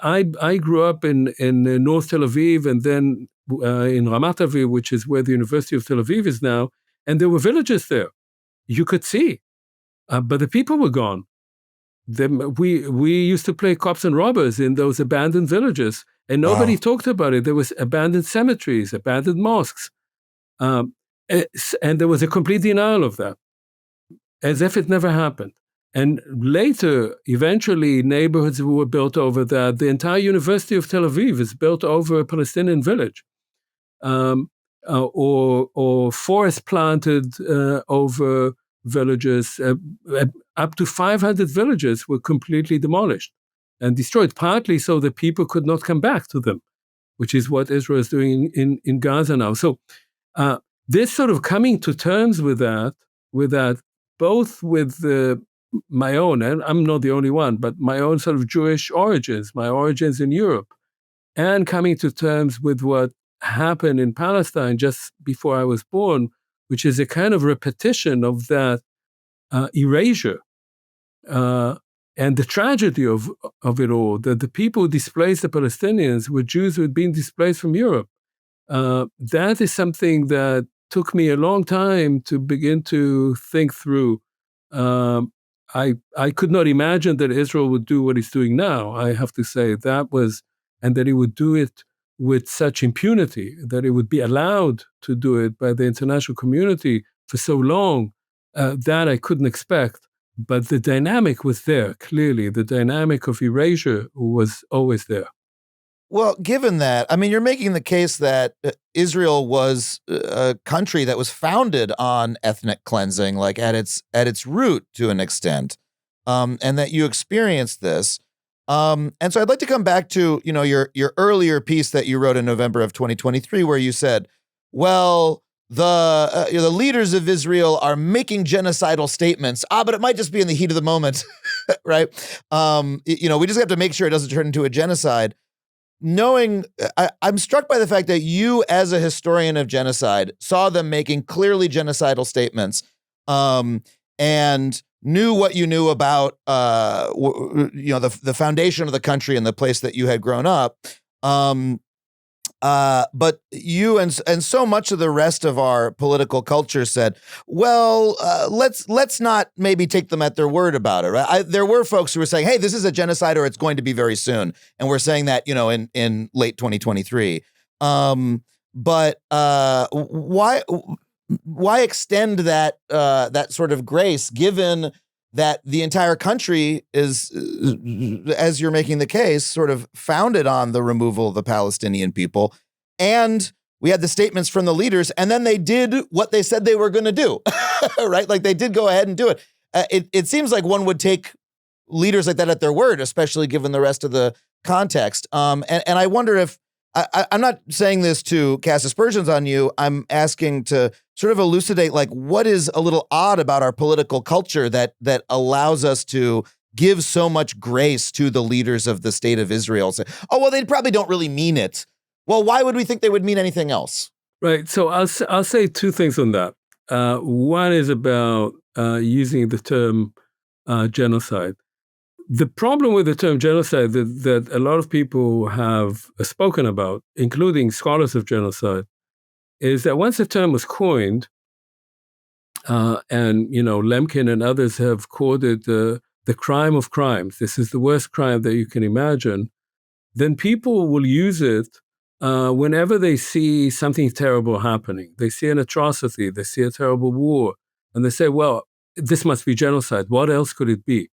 I grew up in North Tel Aviv and then in Ramat Aviv, which is where the University of Tel Aviv is now, and there were villages there. You could see, but the people were gone. We used to play cops and robbers in those abandoned villages, and nobody talked about it. There was abandoned cemeteries, abandoned mosques, and there was a complete denial of that, as if it never happened. And later, eventually, neighborhoods were built over that. The entire University of Tel Aviv is built over a Palestinian village, or forest planted over villages. Up to 500 villages were completely demolished and destroyed, partly so that people could not come back to them, which is what Israel is doing in Gaza now. So this sort of coming to terms with that, both with my own, and I'm not the only one, but my own sort of Jewish origins, my origins in Europe, and coming to terms with what happened in Palestine just before I was born, which is a kind of repetition of that erasure and the tragedy of it all, that the people who displaced the Palestinians were Jews who had been displaced from Europe. That is something that took me a long time to begin to think through. I could not imagine that Israel would do what it's doing now. I have to say and that it would do it with such impunity, that it would be allowed to do it by the international community for so long. That I couldn't expect. But the dynamic was there, clearly. The dynamic of erasure was always there. Well, given that, I mean, you're making the case that Israel was a country that was founded on ethnic cleansing, like at its root to an extent, and that you experienced this. And so I'd like to come back to, your earlier piece that you wrote in November of 2023, where you said, well, the leaders of Israel are making genocidal statements. But it might just be in the heat of the moment, right? We just have to make sure it doesn't turn into a genocide. I'm struck by the fact that you, as a historian of genocide, saw them making clearly genocidal statements, and knew what you knew about, the foundation of the country and the place that you had grown up. But you and so much of the rest of our political culture said, well, let's not maybe take them at their word about it. Right? There were folks who were saying, hey, this is a genocide or it's going to be very soon. And we're saying that, in late 2023. But why extend that sort of grace, given that the entire country is, as you're making the case, sort of founded on the removal of the Palestinian people. And we had the statements from the leaders, and then they did what they said they were going to do, right? Like they did go ahead and do it. It seems like one would take leaders like that at their word, especially given the rest of the context. And I wonder if, I'm not saying this to cast aspersions on you. I'm asking to sort of elucidate, like, what is a little odd about our political culture that allows us to give so much grace to the leaders of the state of Israel. Say, oh, well, they probably don't really mean it. Well, why would we think they would mean anything else? Right. So I'll say two things on that. One is about using the term genocide. The problem with the term genocide that a lot of people have spoken about, including scholars of genocide, is that once the term was coined, and Lemkin and others have called it the crime of crimes. This is the worst crime that you can imagine. Then people will use it whenever they see something terrible happening. They see an atrocity, they see a terrible war, and they say, well, this must be genocide. What else could it be?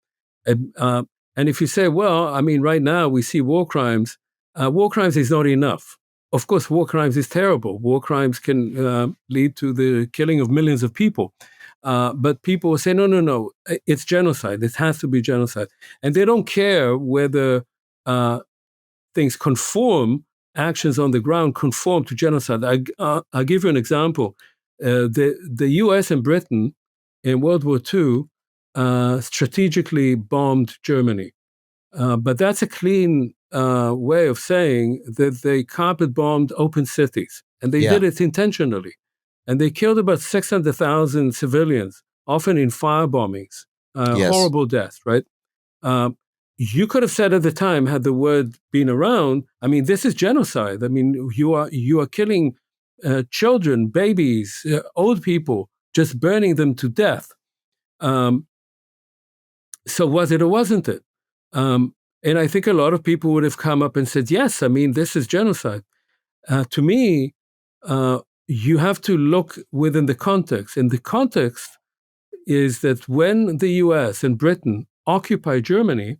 And if you say, well, I mean, right now we see war crimes is not enough. Of course, war crimes is terrible. War crimes can lead to the killing of millions of people. But people will say, no, it's genocide. It has to be genocide. And they don't care whether things conform, actions on the ground conform to genocide. I'll give you an example. The US and Britain in World War II strategically bombed Germany. But that's a clean way of saying that they carpet bombed open cities. And they did it intentionally. And they killed about 600,000 civilians, often in fire bombings. Horrible death, right? You could have said at the time, had the word been around, I mean, this is genocide. I mean, you are killing children, babies, old people, just burning them to death. So was it or wasn't it? And I think a lot of people would have come up and said, yes, I mean, this is genocide. To me, you have to look within the context. And the context is that when the US and Britain occupied Germany,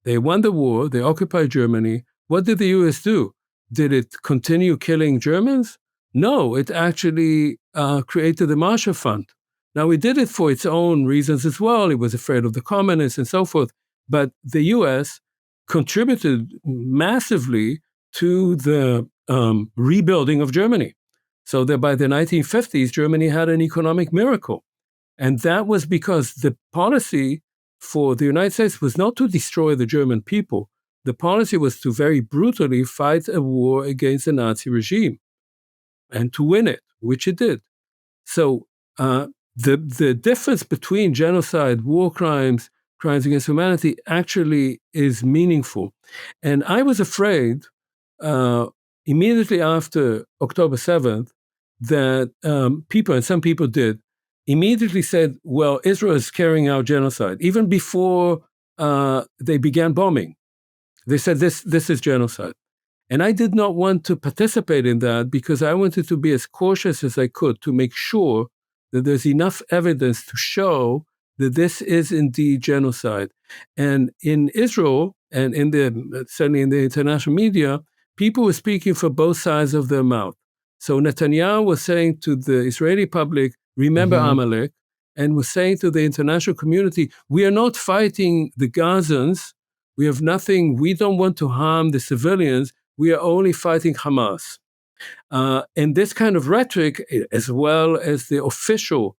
they won the war, they occupied Germany. What did the US do? Did it continue killing Germans? No, it actually created the Marshall Fund. Now, it did it for its own reasons as well. It was afraid of the communists and so forth. But the US contributed massively to the rebuilding of Germany. So that by the 1950s, Germany had an economic miracle. And that was because the policy for the United States was not to destroy the German people. The policy was to very brutally fight a war against the Nazi regime and to win it, which it did. So the difference between genocide, war crimes, crimes against humanity actually is meaningful. And I was afraid immediately after October 7th that people, and some people did, immediately said, well, Israel is carrying out genocide. Even before they began bombing, they said this is genocide. And I did not want to participate in that because I wanted to be as cautious as I could to make sure that there's enough evidence to show that this is indeed genocide. And in Israel, and certainly in the international media, people were speaking for both sides of their mouth. So Netanyahu was saying to the Israeli public, remember Amalek, and was saying to the international community, we are not fighting the Gazans. We have nothing, we don't want to harm the civilians. We are only fighting Hamas. And this kind of rhetoric, as well as the official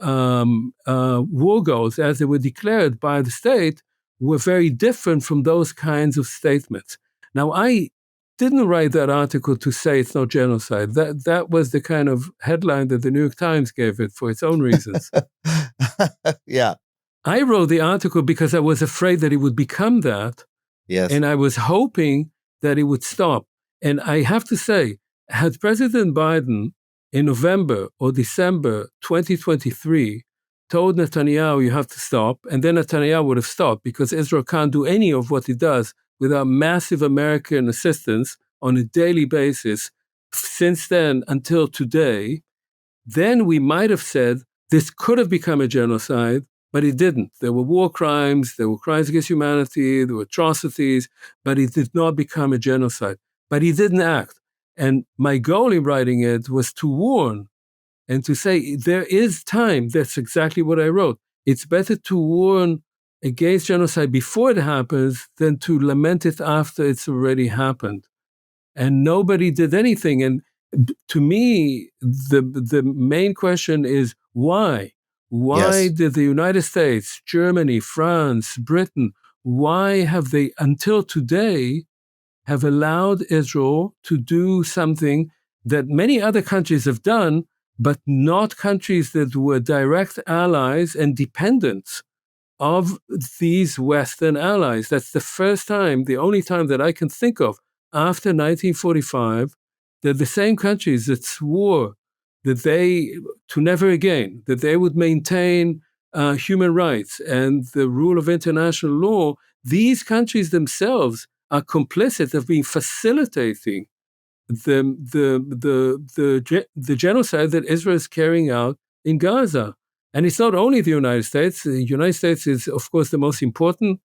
war goals as they were declared by the state, were very different from those kinds of statements. Now, I didn't write that article to say it's not genocide. That was the kind of headline that the New York Times gave it for its own reasons. Yeah. I wrote the article because I was afraid that it would become that. Yes. And I was hoping that it would stop. And I have to say, had President Biden in November or December 2023 told Netanyahu, you have to stop, and then Netanyahu would have stopped because Israel can't do any of what it does without massive American assistance on a daily basis since then until today, then we might have said this could have become a genocide, but it didn't. There were war crimes, there were crimes against humanity, there were atrocities, but it did not become a genocide. But he didn't act. And my goal in writing it was to warn and to say there is time. That's exactly what I wrote. It's better to warn against genocide before it happens than to lament it after it's already happened. And nobody did anything. And to me, the main question is why? Why Yes. did the United States, Germany, France, Britain, why have they, until today, have allowed Israel to do something that many other countries have done, but not countries that were direct allies and dependents of these Western allies? That's the first time, the only time that I can think of after 1945, that the same countries that swore that they, to never again, that they would maintain human rights and the rule of international law, these countries themselves are complicit of being facilitating the genocide that Israel is carrying out in Gaza. And it's not only the United States. The United States is, of course, the most important.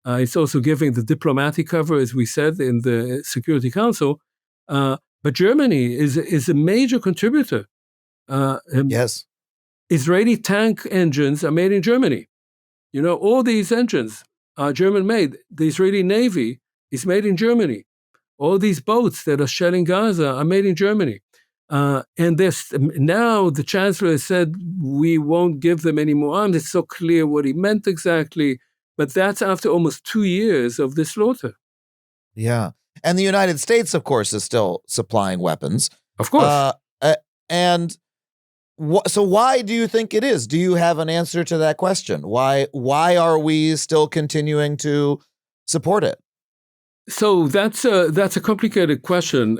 It's also giving the diplomatic cover, as we said, in the Security Council. But Germany is a major contributor. Uh, um, Yes. Israeli tank engines are made in Germany. You know, all these engines are German made. The Israeli Navy is made in Germany. All these boats that are shelling Gaza are made in Germany. And now the chancellor has said we won't give them any more arms. It's so clear what he meant exactly. But that's after almost 2 years of the slaughter. Yeah. And the United States, of course, is still supplying weapons. Of course. Uh, uh, and so why do you think it is? Do you have an answer to that question? Why are we still continuing to support it? So that's a complicated question.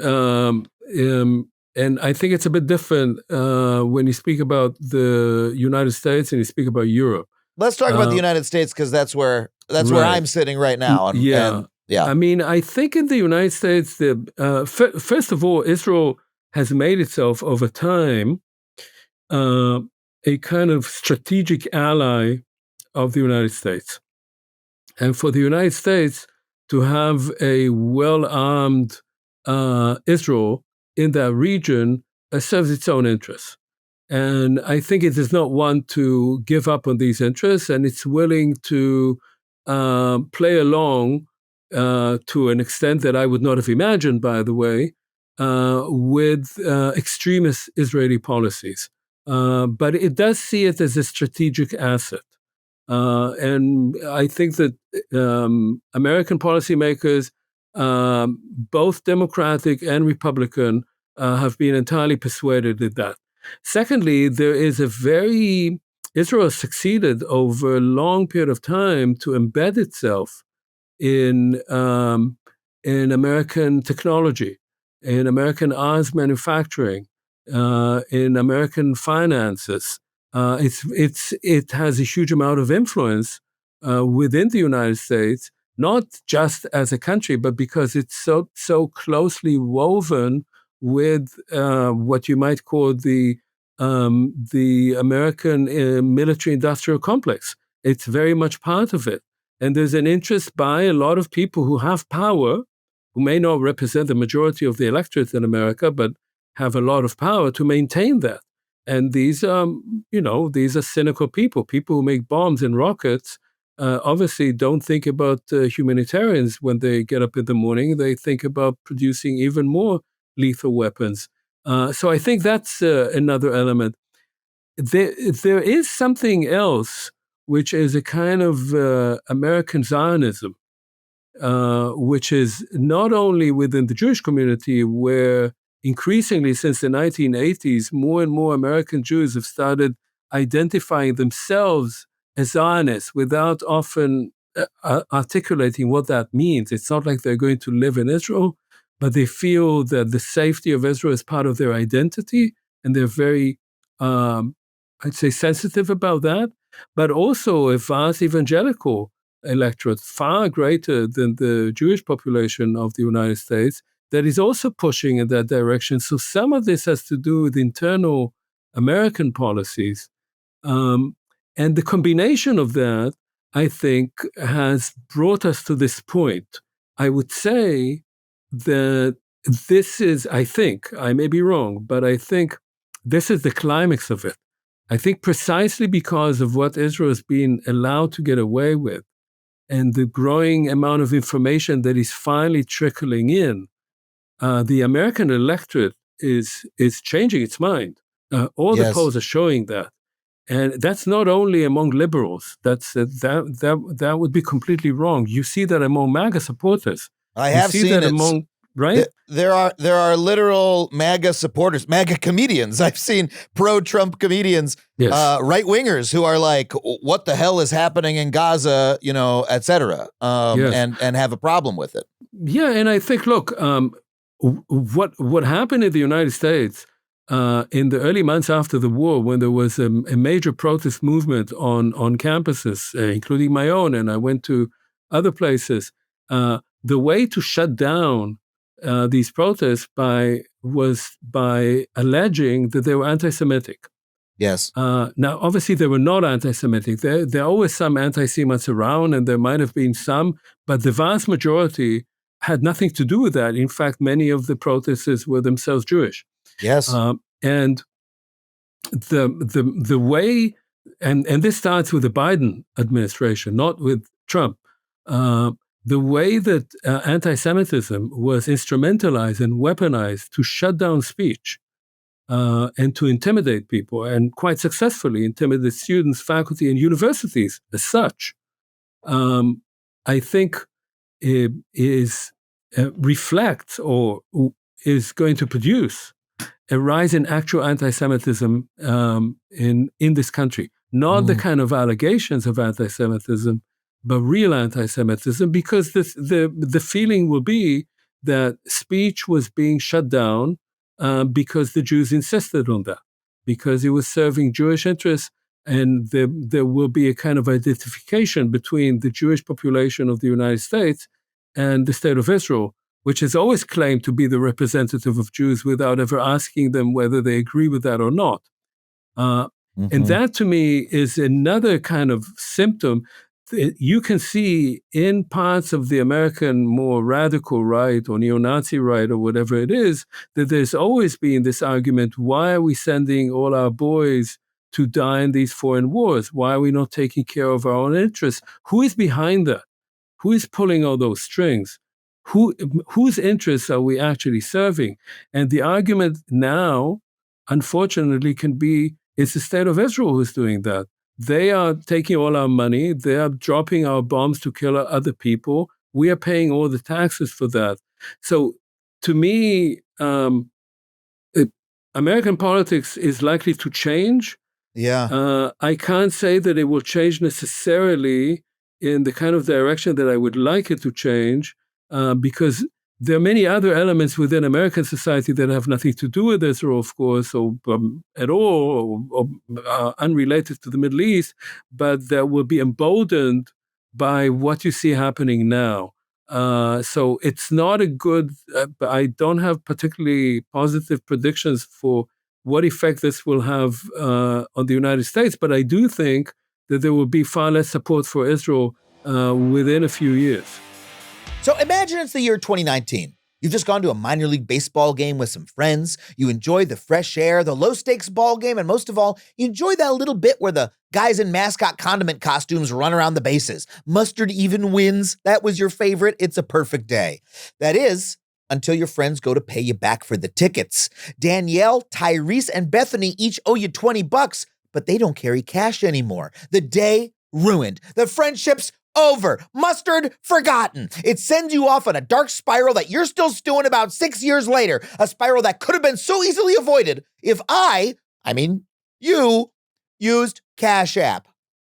And I think it's a bit different when you speak about the United States and you speak about Europe. Let's talk about the United States, because that's where Right. I'm sitting right now. Yeah. And yeah. I mean, I think in the United States, first of all, Israel has made itself over time uh, a kind of strategic ally of the United States. And for the United States to have a well-armed Israel in that region serves its own interests. And I think it does not want to give up on these interests, and it's willing to play along to an extent that I would not have imagined, by the way, with extremist Israeli policies. But it does see it as a strategic asset. And I think that American policymakers, both Democratic and Republican, have been entirely persuaded of that. Secondly, Israel succeeded over a long period of time to embed itself in American technology, in American arms manufacturing, in American finances. It has a huge amount of influence within the United States, not just as a country, but because it's so closely woven with what you might call the American military-industrial complex. It's very much part of it. And there's an interest by a lot of people who have power, who may not represent the majority of the electorate in America, but have a lot of power to maintain that. And these are cynical people who make bombs and rockets. Obviously, don't think about humanitarians when they get up in the morning. They think about producing even more lethal weapons. So I think that's another element. There is something else, which is a kind of American Zionism, which is not only within the Jewish community, where increasingly since the 1980s, more and more American Jews have started identifying themselves as Zionists without often articulating what that means. It's not like they're going to live in Israel, but they feel that the safety of Israel is part of their identity, and they're very, I'd say, sensitive about that. But also a vast evangelical electorate, far greater than the Jewish population of the United States, that is also pushing in that direction. So some of this has to do with internal American policies. Um, and the combination of that, I think, has brought us to this point. I would say that I may be wrong, but I think this is the climax of it. I think precisely because of what Israel has been allowed to get away with, and the growing amount of information that is finally trickling in, the American electorate is changing its mind. All the Yes. polls are showing that. And that's not only among liberals. That would be completely wrong. You see that among MAGA supporters. I You have see seen that it. among, right? There are literal MAGA supporters, MAGA comedians. I've seen pro-Trump comedians, Yes. right-wingers who are like, what the hell is happening in Gaza, et cetera, Yes. and have a problem with it. Yeah, and I think, look, what happened in the United States in the early months after the war, when there was a major protest movement on campuses, including my own, and I went to other places, the way to shut down these protests was by alleging that they were anti-Semitic. Yes. Now, obviously, they were not anti-Semitic. There are always some anti-Semites around, and there might have been some, but the vast majority had nothing to do with that. In fact, many of the protesters were themselves Jewish. Yes. And the way, and this starts with the Biden administration, not with Trump. The way that anti-Semitism was instrumentalized and weaponized to shut down speech and to intimidate people, and quite successfully intimidate students, faculty, and universities as such, I think reflects or is going to produce a rise in actual anti-Semitism in this country. Not the kind of allegations of anti-Semitism, but real anti-Semitism, because the feeling will be that speech was being shut down because the Jews insisted on that, because it was serving Jewish interests, and there will be a kind of identification between the Jewish population of the United States and the State of Israel, which has always claimed to be the representative of Jews without ever asking them whether they agree with that or not. And that, to me, is another kind of symptom that you can see in parts of the American more radical right or neo-Nazi right or whatever it is, that there's always been this argument, why are we sending all our boys to die in these foreign wars? Why are we not taking care of our own interests? Who is behind that? Who is pulling all those strings? Whose interests are we actually serving? And the argument now, unfortunately, can be it's the State of Israel who's doing that. They are taking all our money. They are dropping our bombs to kill other people. We are paying all the taxes for that. So, to me, American politics is likely to change. Yeah. I can't say that it will change necessarily in the kind of direction that I would like it to change, because there are many other elements within American society that have nothing to do with Israel, of course, or at all, or unrelated to the Middle East, but that will be emboldened by what you see happening now. So it's not a good, I don't have particularly positive predictions for what effect this will have on the United States, but I do think that there will be far less support for Israel within a few years. So imagine it's the year 2019. You've just gone to a minor league baseball game with some friends. You enjoy the fresh air, the low-stakes ball game, and most of all, you enjoy that little bit where the guys in mascot condiment costumes run around the bases. Mustard even wins. That was your favorite. It's a perfect day. That is, until your friends go to pay you back for the tickets. Danielle, Tyrese, and Bethany each owe you $20, but they don't carry cash anymore. The day ruined. The friendship's over. Mustard forgotten. It sends you off on a dark spiral that you're still stewing about 6 years later. A spiral that could have been so easily avoided if you used Cash App.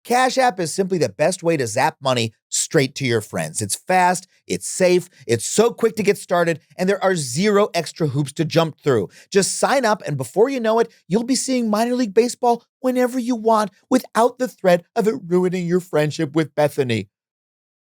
Cash App is simply the best way to zap money straight to your friends. It's fast, it's safe, it's so quick to get started, and there are zero extra hoops to jump through. Just sign up, and before you know it, you'll be seeing minor league baseball whenever you want without the threat of it ruining your friendship with Bethany.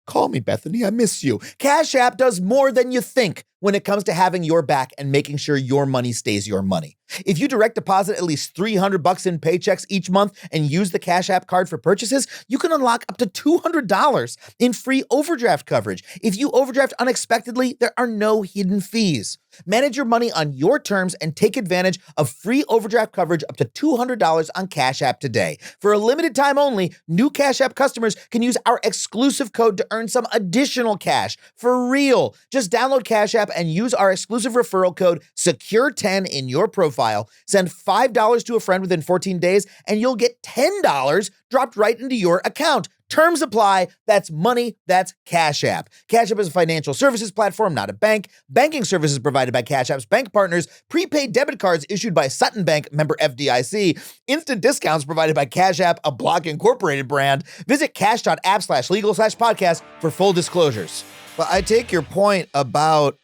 Call me, Bethany. I miss you. Cash App does more than you think when it comes to having your back and making sure your money stays your money. If you direct deposit at least $300 in paychecks each month and use the Cash App card for purchases, you can unlock up to $200 in free overdraft coverage. If you overdraft unexpectedly, there are no hidden fees. Manage your money on your terms and take advantage of free overdraft coverage up to $200 on Cash App today. For a limited time only, new Cash App customers can use our exclusive code to earn some additional cash. For real. Just download Cash App and use our exclusive referral code SECURE10 in your profile profile. Send $5 to a friend within 14 days, and you'll get $10 dropped right into your account. Terms apply. That's money. That's Cash App. Cash App is a financial services platform, not a bank. Banking services provided by Cash App's bank partners. Prepaid debit cards issued by Sutton Bank, member FDIC. Instant discounts provided by Cash App, a Block Incorporated brand. Visit cash.app/legal/podcast for full disclosures. But I take your point about,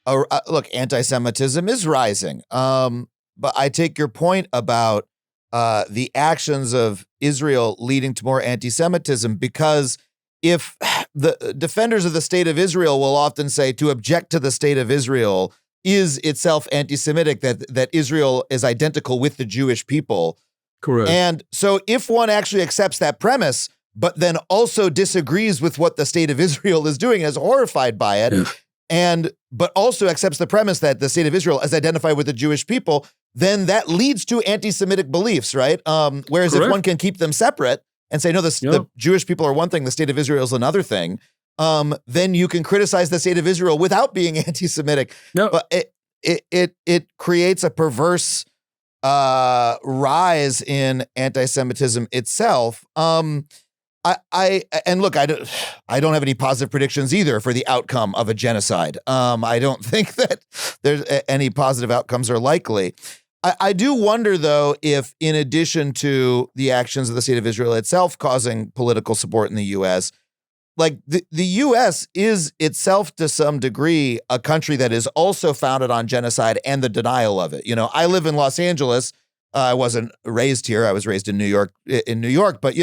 look, anti-Semitism is rising. But I take your point about the actions of Israel leading to more anti-Semitism, because if the defenders of the state of Israel will often say to object to the state of Israel is itself anti-Semitic, that Israel is identical with the Jewish people. Correct. And so if one actually accepts that premise, but then also disagrees with what the state of Israel is doing and is horrified by it, but also accepts the premise that the state of Israel is identified with the Jewish people, then that leads to anti-Semitic beliefs, right? Whereas Correct. if one can keep them separate and say, no, the Jewish people are one thing, the state of Israel is another thing, then you can criticize the state of Israel without being anti-Semitic. No. But it creates a perverse rise in anti-Semitism itself. And look, I don't have any positive predictions either for the outcome of a genocide. I don't think that there's any positive outcomes are likely. I do wonder, though, if in addition to the actions of the state of Israel itself causing political support in the U.S., like the U.S. is itself to some degree a country that is also founded on genocide and the denial of it. You know, I live in Los Angeles. I wasn't raised here. I was raised in New York. But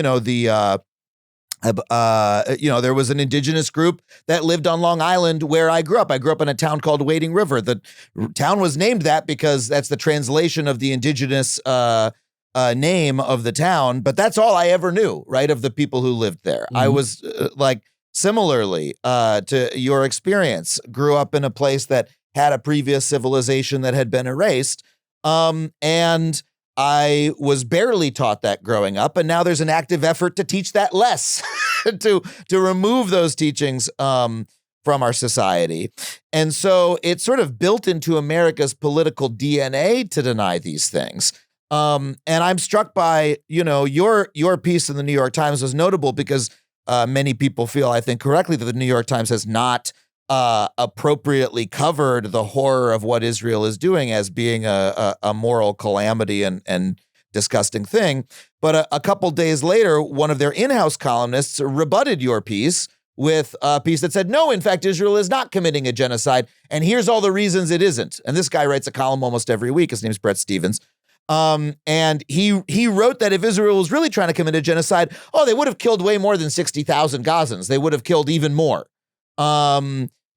there was an indigenous group that lived on Long Island where I grew up. I grew up in a town called Wading River. The town was named that because that's the translation of the indigenous name of the town. But that's all I ever knew, right, of the people who lived there. Mm-hmm. I was similarly to your experience, grew up in a place that had a previous civilization that had been erased. And I was barely taught that growing up, and now there's an active effort to teach that less, to remove those teachings from our society. And so it's sort of built into America's political DNA to deny these things. And I'm struck by, your piece in the New York Times was notable because many people feel, I think correctly, that the New York Times has not appropriately covered the horror of what Israel is doing as being a moral calamity and disgusting thing. But a couple days later, one of their in-house columnists rebutted your piece with a piece that said, no, in fact, Israel is not committing a genocide. And here's all the reasons it isn't. And this guy writes a column almost every week. His name's Brett Stevens. And he wrote that if Israel was really trying to commit a genocide, they would have killed way more than 60,000 Gazans. They would have killed even more.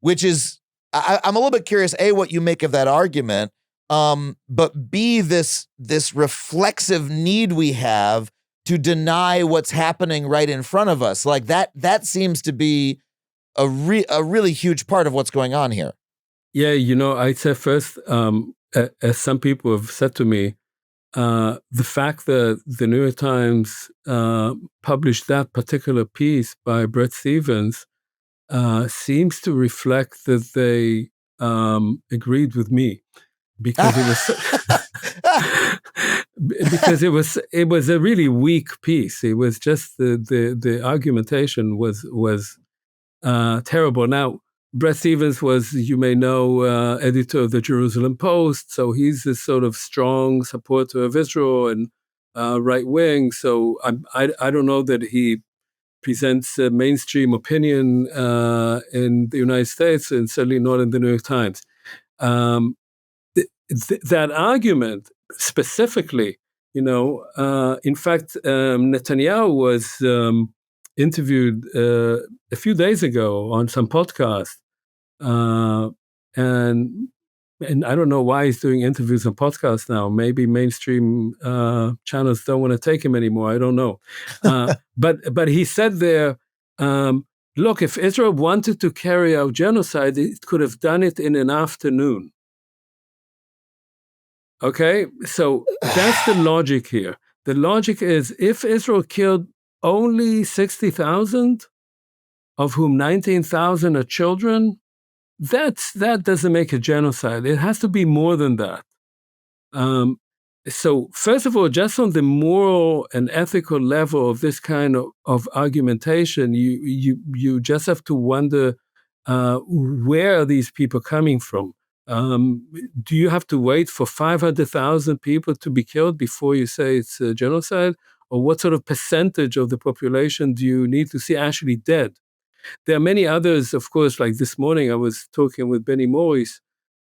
Which is, I'm a little bit curious, A, what you make of that argument, but B, this reflexive need we have to deny what's happening right in front of us. Like that seems to be a really huge part of what's going on here. Yeah, I'd say first, as some people have said to me, the fact that the New York Times published that particular piece by Brett Stevens seems to reflect that they agreed with me, because it was a really weak piece. It was just the argumentation was terrible. Now, Brett Stevens was, you may know, editor of the Jerusalem Post, so he's this sort of strong supporter of Israel and right wing. So I don't know that he presents a mainstream opinion in the United States, and certainly not in the New York Times. That argument specifically, in fact, Netanyahu was interviewed a few days ago on some podcast, and I don't know why he's doing interviews on podcasts now. Maybe mainstream channels don't want to take him anymore. I don't know. But he said there, look, if Israel wanted to carry out genocide, it could have done it in an afternoon. Okay? So that's the logic here. The logic is, if Israel killed only 60,000, of whom 19,000 are children, that doesn't make a genocide. It has to be more than that. So first of all, just on the moral and ethical level of this kind of argumentation, you just have to wonder where are these people coming from? Do you have to wait for 500,000 people to be killed before you say it's a genocide? Or what sort of percentage of the population do you need to see actually dead? There are many others, of course, like this morning I was talking with Benny Morris,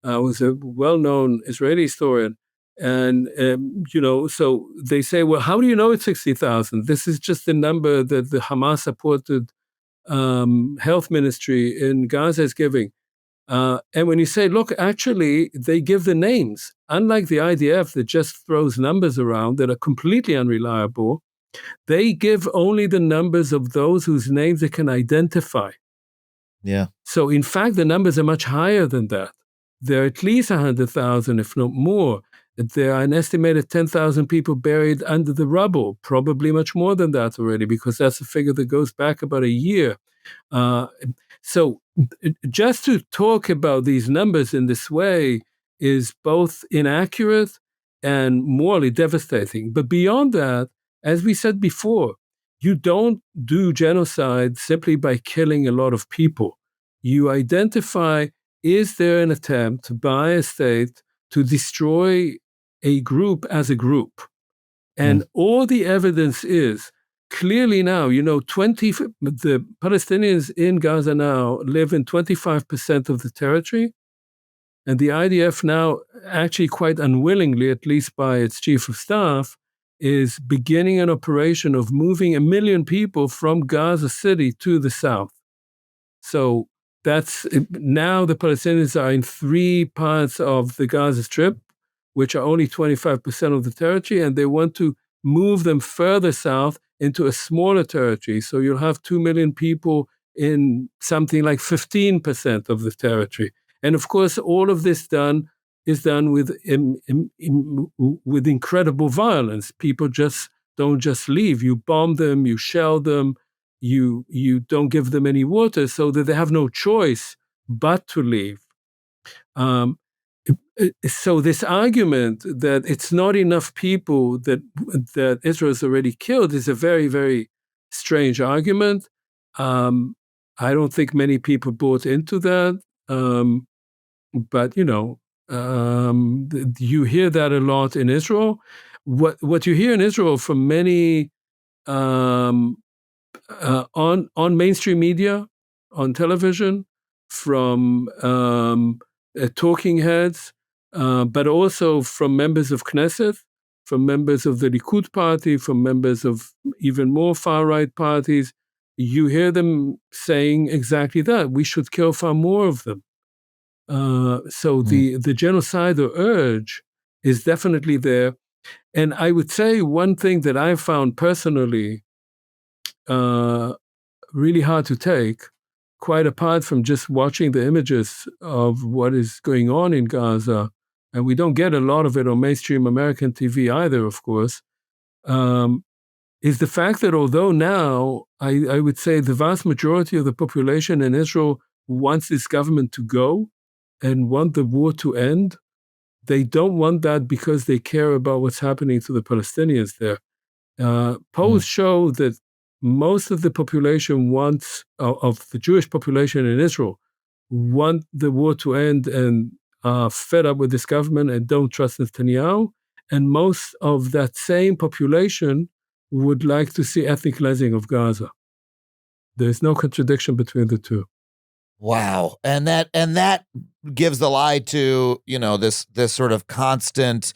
who's a well-known Israeli historian. And, so they say, well, how do you know it's 60,000? This is just the number that the Hamas-supported health ministry in Gaza is giving. And when you say, look, actually, they give the names. Unlike the IDF that just throws numbers around that are completely unreliable, they give only the numbers of those whose names they can identify. Yeah. So in fact, the numbers are much higher than that. There are at least 100,000, if not more. There are an estimated 10,000 people buried under the rubble, probably much more than that already, because that's a figure that goes back about a year. Uh, so just to talk about these numbers in this way is both inaccurate and morally devastating. But beyond that, as we said before, you don't do genocide simply by killing a lot of people. You identify, is there an attempt by a state to destroy a group as a group? And all the evidence is clearly now, the Palestinians in Gaza now live in 25% of the territory. And the IDF now, actually quite unwillingly, at least by its chief of staff, is beginning an operation of moving 1 million people from Gaza City to the south. So that's now the Palestinians are in 3 parts of the Gaza Strip, which are only 25% of the territory, and they want to move them further south into a smaller territory. So you'll have 2 million people in something like 15% of the territory. And of course, all of this is done with incredible violence. People don't just leave. You bomb them, you shell them, you don't give them any water, so that they have no choice but to leave. So this argument that it's not enough people that Israel has already killed is a very, very strange argument. I don't think many people bought into that. But you hear that a lot in Israel. What you hear in Israel from many on mainstream media, on television, from talking heads, but also from members of Knesset, from members of the Likud party, from members of even more far-right parties. You hear them saying exactly that. We should kill far more of them. So the genocidal urge is definitely there. And I would say one thing that I found personally really hard to take, quite apart from just watching the images of what is going on in Gaza, and we don't get a lot of it on mainstream American TV either, of course, is the fact that although now I would say the vast majority of the population in Israel wants this government to go and want the war to end, they don't want that because they care about what's happening to the Palestinians there. Polls show that most of the population of the Jewish population in Israel, want the war to end and are fed up with this government and don't trust Netanyahu. And most of that same population would like to see ethnic cleansing of Gaza. There's no contradiction between the two. Wow. And that gives the lie to, this sort of constant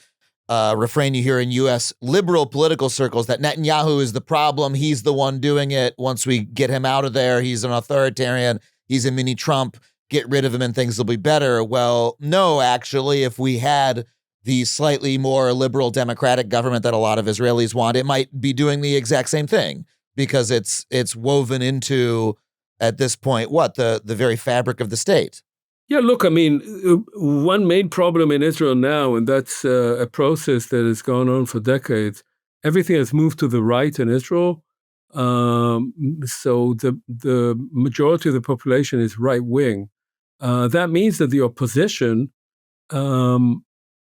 refrain you hear in U.S. liberal political circles that Netanyahu is the problem. He's the one doing it. Once we get him out of there, he's an authoritarian. He's a mini Trump. Get rid of him and things will be better. Well, no, actually, if we had the slightly more liberal democratic government that a lot of Israelis want, it might be doing the exact same thing because it's woven into, at this point, the very fabric of the state. Yeah, look, I mean, one main problem in Israel now, and that's a process that has gone on for decades, everything has moved to the right in Israel. So the majority of the population is right-wing. That means that the opposition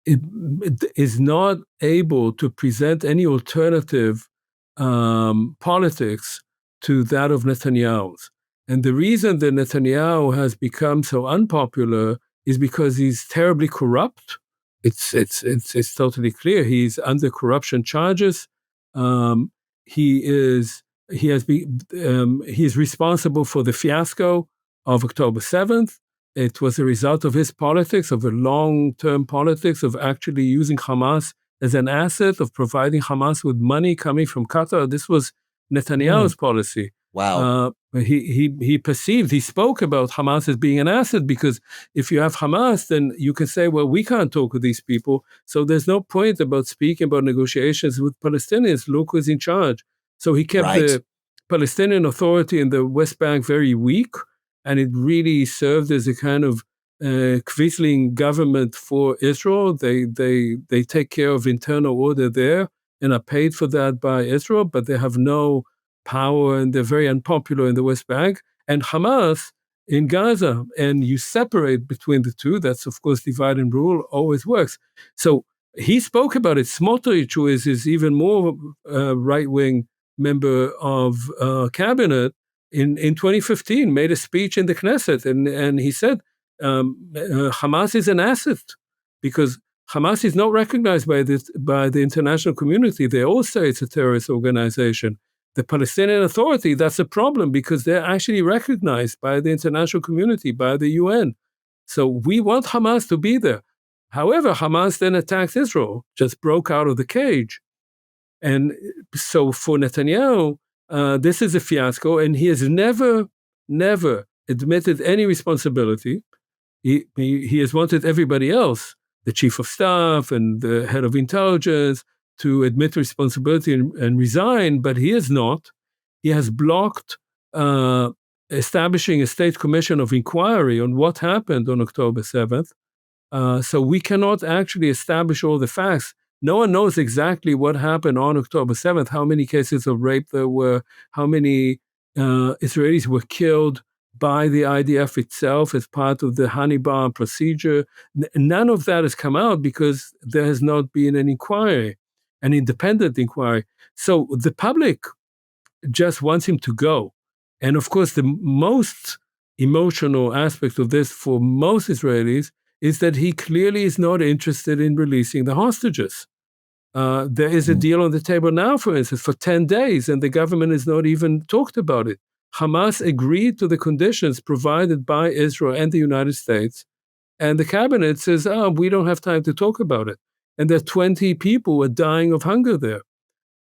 it is not able to present any alternative politics to that of Netanyahu's. And the reason that Netanyahu has become so unpopular is because he's terribly corrupt. It's totally clear. He's under corruption charges. Um, he is he is responsible for the fiasco of October 7th. It was a result of his politics, of a long-term politics of actually using Hamas as an asset, of providing Hamas with money coming from Qatar. This was Netanyahu's policy. Wow. He spoke about Hamas as being an asset, because if you have Hamas, then you can say, well, we can't talk with these people, so there's no point about speaking about negotiations with Palestinians. Look who's in charge. So he kept Right. the Palestinian Authority in the West Bank very weak, and it really served as a kind of Quisling government for Israel. They take care of internal order there and are paid for that by Israel, but they have no power and they're very unpopular in the West Bank. And Hamas in Gaza, and you separate between the two. That's, of course, divide and rule always works. So he spoke about it. Smotrich, who is even more right-wing member of cabinet, in 2015 made a speech in the Knesset, and he said Hamas is an asset because Hamas is not recognized by the international community. They all say it's a terrorist organization. The Palestinian Authority, that's a problem because they're actually recognized by the international community, by the UN. So we want Hamas to be there. However, Hamas then attacked Israel, just broke out of the cage. And so for Netanyahu, this is a fiasco, and he has never admitted any responsibility. He has wanted everybody else, the chief of staff and the head of intelligence, to admit responsibility and resign, but he has not. He has blocked establishing a state commission of inquiry on what happened on October 7th. So we cannot actually establish all the facts. No one knows exactly what happened on October 7th, how many cases of rape there were, how many Israelis were killed by the IDF itself as part of the Hannibal procedure. None of that has come out because there has not been an inquiry, an independent inquiry. So the public just wants him to go. And of course, the most emotional aspect of this for most Israelis is that he clearly is not interested in releasing the hostages. There is a deal on the table now, for instance, for 10 days, and the government has not even talked about it. Hamas agreed to the conditions provided by Israel and the United States, and the cabinet says, we don't have time to talk about it. And there are 20 people who are dying of hunger there.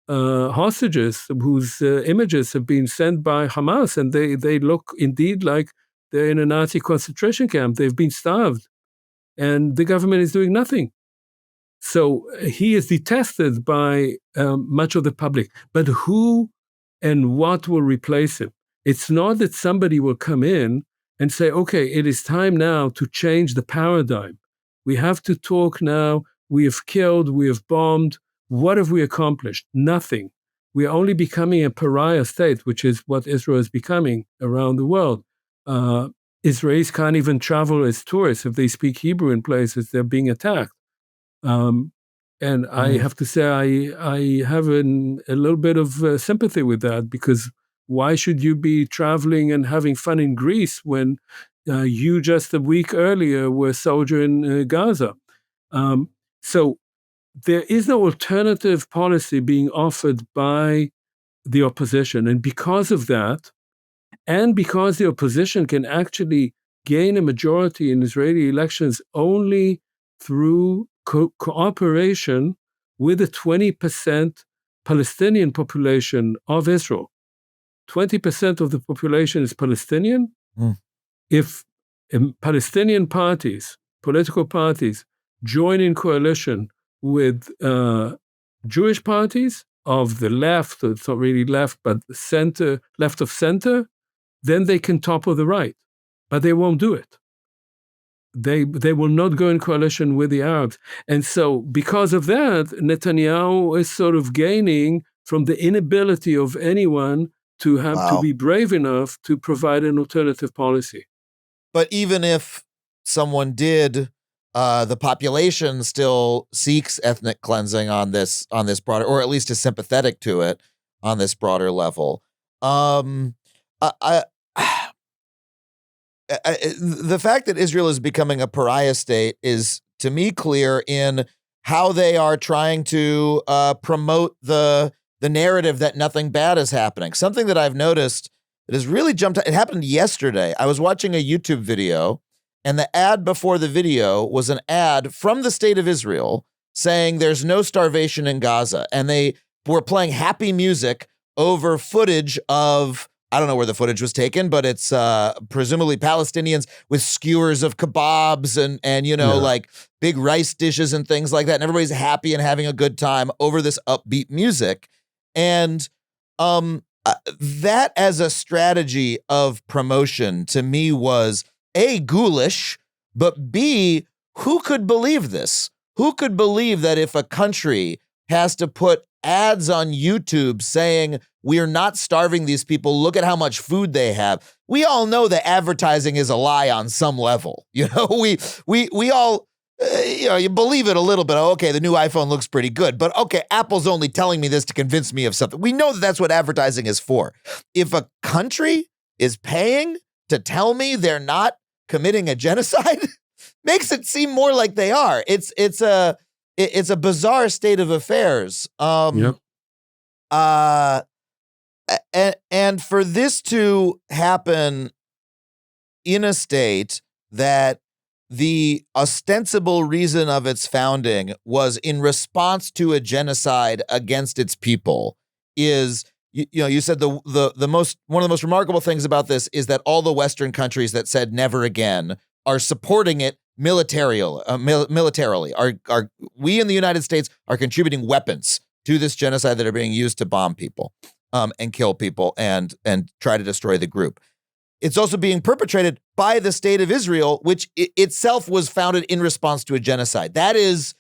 Hostages whose images have been sent by Hamas, and they look indeed like they're in a Nazi concentration camp. They've been starved, and the government is doing nothing. So he is detested by much of the public. But who and what will replace him? It's not that somebody will come in and say, okay, it is time now to change the paradigm. We have to talk now. We have killed, we have bombed. What have we accomplished? Nothing. We are only becoming a pariah state, which is what Israel is becoming around the world. Israelis can't even travel as tourists. If they speak Hebrew in places, they're being attacked. And I have to say, I have a little bit of sympathy with that, because why should you be traveling and having fun in Greece when you just a week earlier were a soldier in Gaza? So there is no alternative policy being offered by the opposition. And because of that, and because the opposition can actually gain a majority in Israeli elections only through cooperation with the 20% Palestinian population of Israel. 20% of the population is Palestinian. If Palestinian parties, political parties, join in coalition with Jewish parties of the left, it's not really left, but center, left of center, then they can topple the right. But they won't do it. They will not go in coalition with the Arabs. And so because of that, Netanyahu is sort of gaining from the inability of anyone to have to be brave enough to provide an alternative policy. But even if someone did the population still seeks ethnic cleansing on this broader, or at least is sympathetic to it on this broader level. I, the fact that Israel is becoming a pariah state is, to me, clear in how they are trying to promote the narrative that nothing bad is happening. Something that I've noticed that has really jumped out. It happened yesterday. I was watching a YouTube video, and the ad before the video was an ad from the state of Israel saying there's no starvation in Gaza. And they were playing happy music over footage of, I don't know where the footage was taken, but it's presumably Palestinians with skewers of kebabs and like big rice dishes and things like that. And everybody's happy and having a good time over this upbeat music. And that as a strategy of promotion to me was A, ghoulish, but B, who could believe this? Who could believe that if a country has to put ads on YouTube saying we're not starving these people, look at how much food they have? We all know that advertising is a lie on some level. We all you believe it a little bit. Okay, the new iPhone looks pretty good, but okay, Apple's only telling me this to convince me of something. We know that that's what advertising is for. If a country is paying to tell me they're not committing a genocide, makes it seem more like they are. It's a bizarre state of affairs. Yep. And for this to happen in a state that the ostensible reason of its founding was in response to a genocide against its people is, you said one of the most remarkable things about this is that all the Western countries that said never again are supporting it militarily. We in the United States are contributing weapons to this genocide that are being used to bomb people, and kill people and try to destroy the group. It's also being perpetrated by the state of Israel, which itself was founded in response to a genocide. That is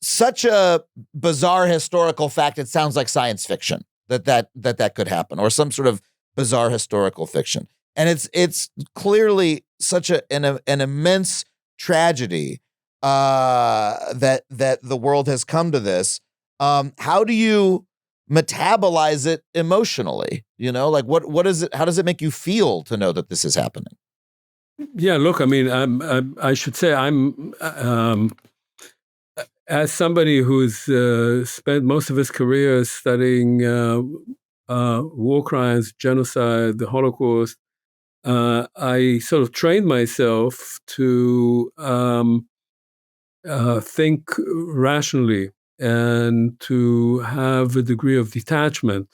such a bizarre historical fact. It sounds like science fiction that could happen, or some sort of bizarre historical fiction. And it's clearly such an immense tragedy that the world has come to this. How do you metabolize it emotionally? Like what is it? How does it make you feel to know that this is happening? Yeah, look, I mean, I should say I'm as somebody who's spent most of his career studying war crimes, genocide, the Holocaust. I sort of trained myself to think rationally and to have a degree of detachment.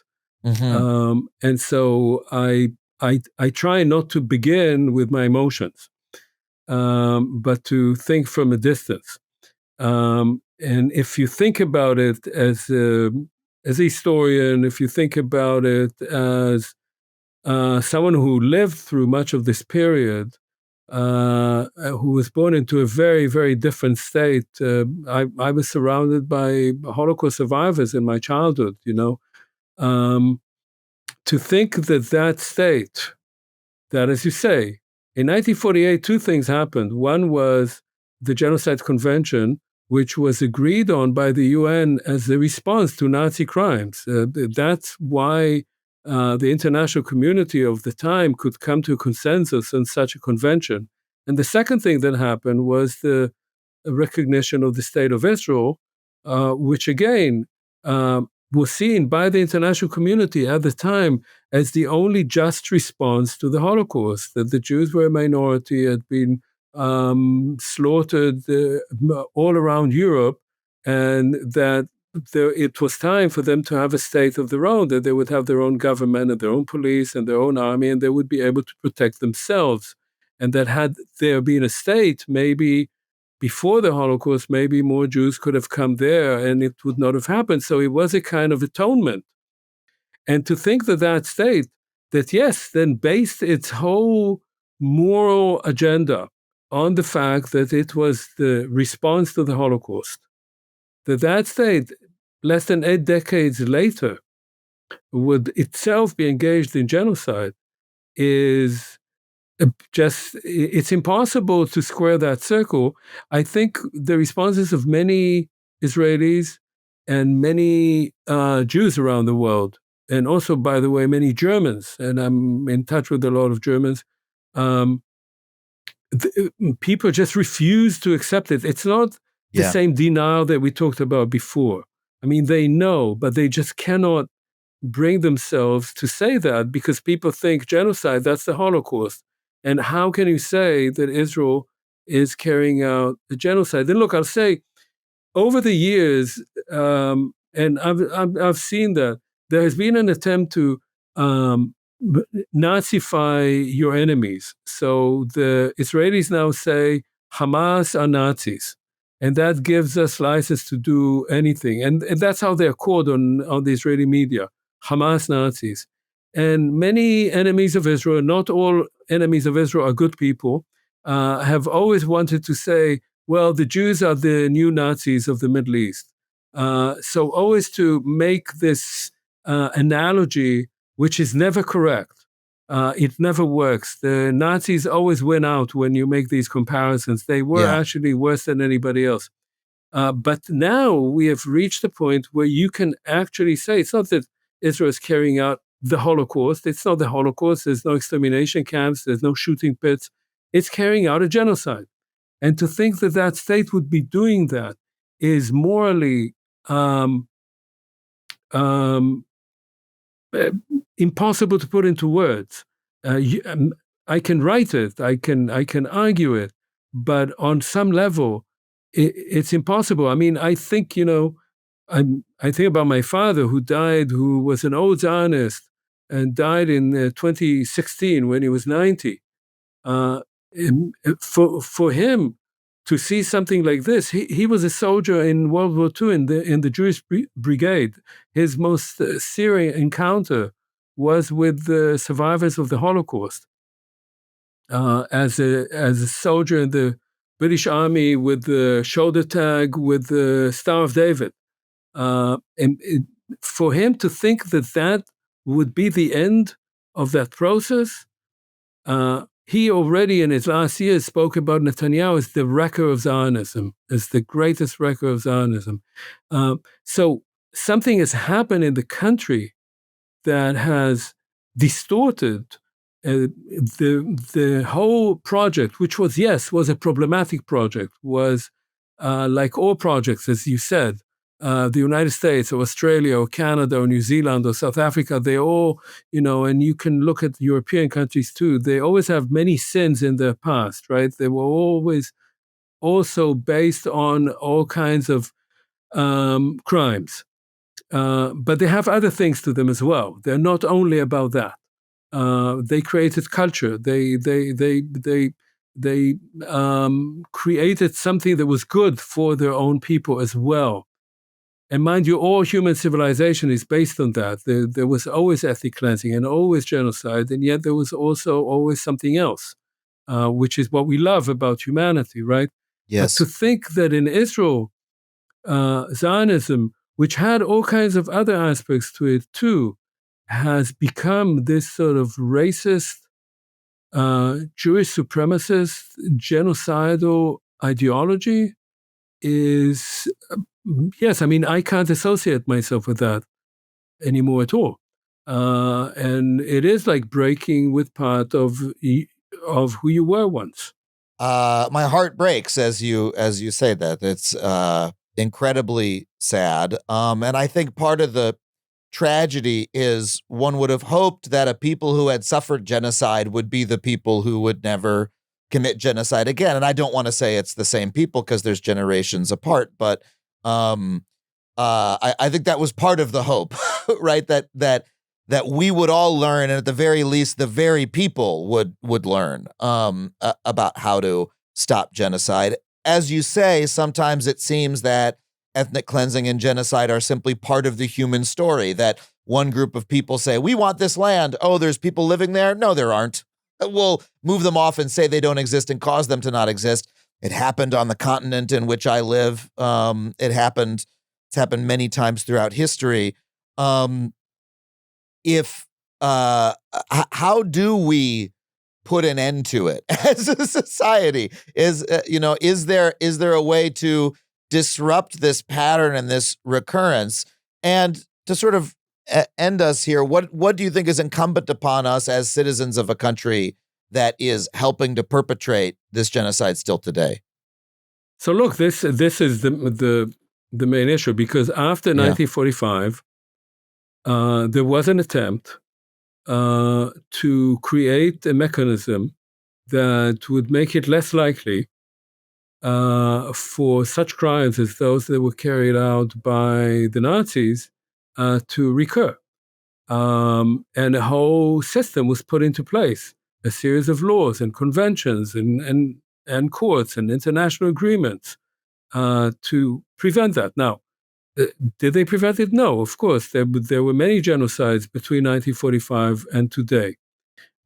Mm-hmm. And so I try not to begin with my emotions, but to think from a distance. And if you think about it as a historian, if you think about it as someone who lived through much of this period, who was born into a very, very different state. I was surrounded by Holocaust survivors in my childhood, to think that state, that, as you say, in 1948, two things happened. One was the Genocide Convention, which was agreed on by the UN as a response to Nazi crimes. That's why the international community of the time could come to a consensus on such a convention. And the second thing that happened was the recognition of the State of Israel, which again was seen by the international community at the time as the only just response to the Holocaust, that the Jews were a minority, had been slaughtered all around Europe, and that it was time for them to have a state of their own, that they would have their own government and their own police and their own army, and they would be able to protect themselves. And that had there been a state, maybe before the Holocaust, maybe more Jews could have come there and it would not have happened. So it was a kind of atonement. And to think that state, that yes, then based its whole moral agenda on the fact that it was the response to the Holocaust, that state, less than 8 decades later, would itself be engaged in genocide, is it's impossible to square that circle. I think the responses of many Israelis and many Jews around the world, and also, by the way, many Germans, and I'm in touch with a lot of Germans, um, people just refuse to accept it. It's not the Yeah. same denial that we talked about before. I mean, they know, but they just cannot bring themselves to say that because people think genocide, that's the Holocaust. And how can you say that Israel is carrying out a genocide? Then look, I'll say over the years, and I've seen that there has been an attempt to um, Nazify your enemies. So the Israelis now say Hamas are Nazis, and that gives us license to do anything. And that's how they're called on the Israeli media, Hamas Nazis. And many enemies of Israel, not all enemies of Israel are good people, have always wanted to say, well, the Jews are the new Nazis of the Middle East. So always to make this analogy, which is never correct. It never works. The Nazis always win out when you make these comparisons. They were Yeah. actually worse than anybody else. But now we have reached a point where you can actually say it's not that Israel is carrying out the Holocaust. It's not the Holocaust. There's no extermination camps. There's no shooting pits. It's carrying out a genocide. And to think that that state would be doing that is morally um, uh, impossible to put into words. I can write it, I can argue it, but on some level, it's impossible. I mean, I think I think about my father who died, who was an old Zionist and died in 2016 when he was 90. Uh, for him to see something like this, he was a soldier in World War II in the Jewish brigade. His most searing encounter was with the survivors of the Holocaust. As a soldier in the British Army with the shoulder tag with the Star of David, for him to think that that would be the end of that process. He already in his last years spoke about Netanyahu as the wrecker of Zionism, as the greatest wrecker of Zionism. So something has happened in the country that has distorted the whole project, which was a problematic project, was like all projects, as you said, the United States or Australia or Canada or New Zealand or South Africa, they all, and you can look at European countries too, they always have many sins in their past, right? They were always also based on all kinds of crimes. But they have other things to them as well. They're not only about that. They created culture. They created something that was good for their own people as well. And mind you, all human civilization is based on that. There was always ethnic cleansing and always genocide, and yet there was also always something else, which is what we love about humanity, right? But to Yes. think that in Israel, Zionism, which had all kinds of other aspects to it too, has become this sort of racist, Jewish supremacist, genocidal ideology is, yes, I mean, I can't associate myself with that anymore at all. And it is like breaking with part of who you were once. My heart breaks as you say that. It's incredibly sad. And I think part of the tragedy is one would have hoped that a people who had suffered genocide would be the people who would never commit genocide again. And I don't want to say it's the same people because there's generations apart, but I think that was part of the hope, right? That we would all learn, and at the very least, the very people would learn about how to stop genocide. As you say, sometimes it seems that ethnic cleansing and genocide are simply part of the human story, that one group of people say, we want this land. Oh, there's people living there? No, there aren't. We'll move them off and say they don't exist and cause them to not exist. It happened on the continent in which I live. It's happened many times throughout history. If How do we put an end to it as a society? Is there a way to disrupt this pattern and this recurrence? And to sort of end us here, what do you think is incumbent upon us as citizens of a country that is helping to perpetrate this genocide still today? So look, this is the main issue, because after 1945, there was an attempt to create a mechanism that would make it less likely for such crimes as those that were carried out by the Nazis to recur. And a whole system was put into place, a series of laws and conventions and courts and international agreements to prevent that. Now, did they prevent it? No, of course. There were many genocides between 1945 and today.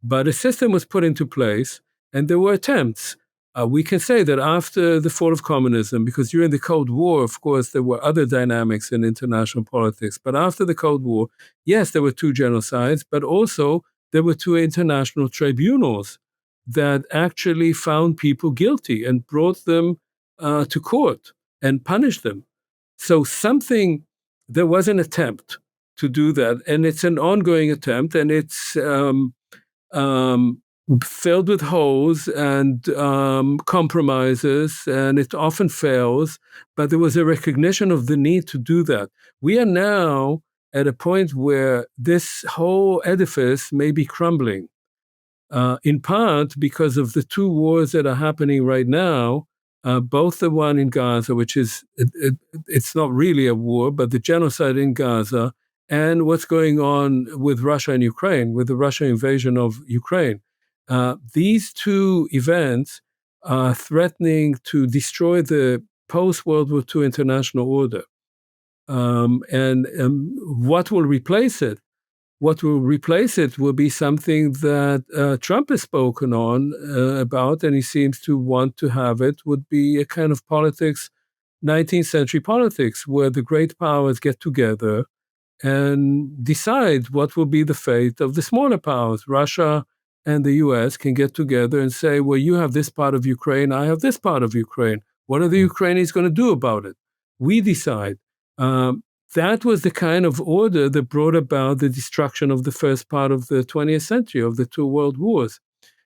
But a system was put into place, and there were attempts. We can say that after the fall of communism, because during the Cold War, of course, there were other dynamics in international politics. But after the Cold War, yes, there were two genocides, but also there were two international tribunals that actually found people guilty and brought them to court and punished them. So there was an attempt to do that, and it's an ongoing attempt, and it's filled with holes and compromises, and it often fails, but there was a recognition of the need to do that. We are now at a point where this whole edifice may be crumbling, in part because of the two wars that are happening right now, both the one in Gaza, which it's not really a war, but the genocide in Gaza, and what's going on with Russia and Ukraine, with the Russian invasion of Ukraine. These two events are threatening to destroy the post-World War II international order. And what will replace it? What will replace it will be something that Trump has spoken on about, and he seems to want to have it, would be a kind of politics, 19th century politics, where the great powers get together and decide what will be the fate of the smaller powers. Russia and the US can get together and say, well, you have this part of Ukraine, I have this part of Ukraine. What are the Ukrainians going to do about it? We decide. That was the kind of order that brought about the destruction of the first part of the 20th century, of the two world wars.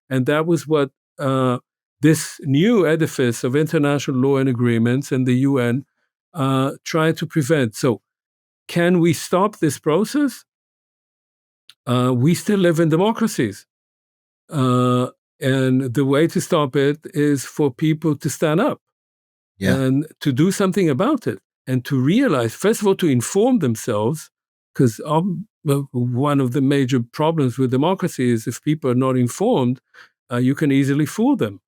And that was what this new edifice of international law and agreements and the UN tried to prevent. So can we stop this process? We still live in democracies. And the way to stop it is for people to stand up and to do something about it. And to realize, first of all, to inform themselves, because one of the major problems with democracy is if people are not informed, you can easily fool them.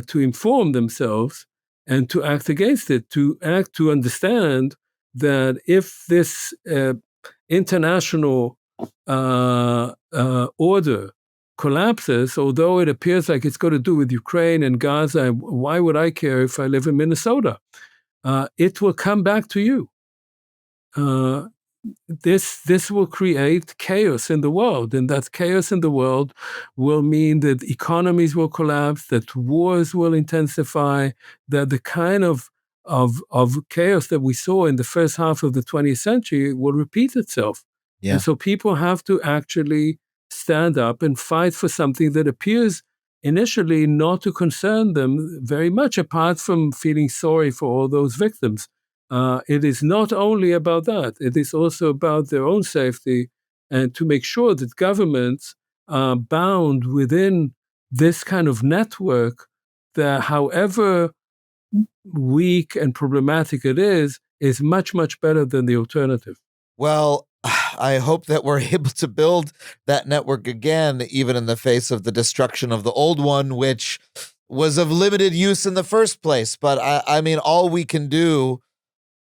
To inform themselves and to act against it, to understand that if this international order collapses, although it appears like it's got to do with Ukraine and Gaza, why would I care if I live in Minnesota? It will come back to you. This will create chaos in the world, and that chaos in the world will mean that economies will collapse, that wars will intensify, that the kind of chaos that we saw in the first half of the 20th century will repeat itself. Yeah. And so people have to actually stand up and fight for something that appears initially not to concern them very much, apart from feeling sorry for all those victims. It is not only about that. It is also about their own safety and to make sure that governments are bound within this kind of network that, however weak and problematic it is much, much better than the alternative. Well, I hope that we're able to build that network again, even in the face of the destruction of the old one, which was of limited use in the first place. But I mean, all we can do,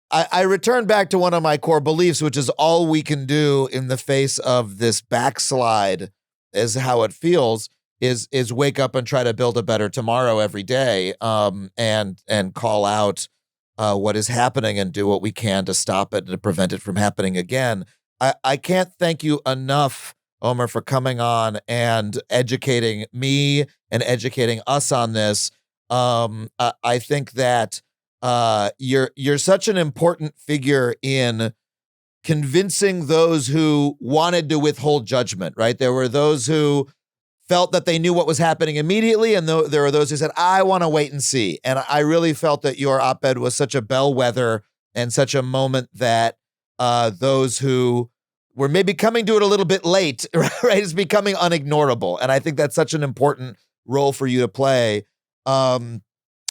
I return back to one of my core beliefs, which is all we can do in the face of this backslide, is how it feels, is wake up and try to build a better tomorrow every day, and call out what is happening and do what we can to stop it and to prevent it from happening again. I can't thank you enough Omer, for coming on and educating me and educating us on this. I think that you're such an important figure in convincing those who wanted to withhold judgment, right? There were those who felt that they knew what was happening immediately, and there were those who said, I want to wait and see. And I really felt that your op-ed was such a bellwether and such a moment that those who were maybe coming to it a little bit late, right, is becoming unignorable. And I think that's such an important role for you to play. And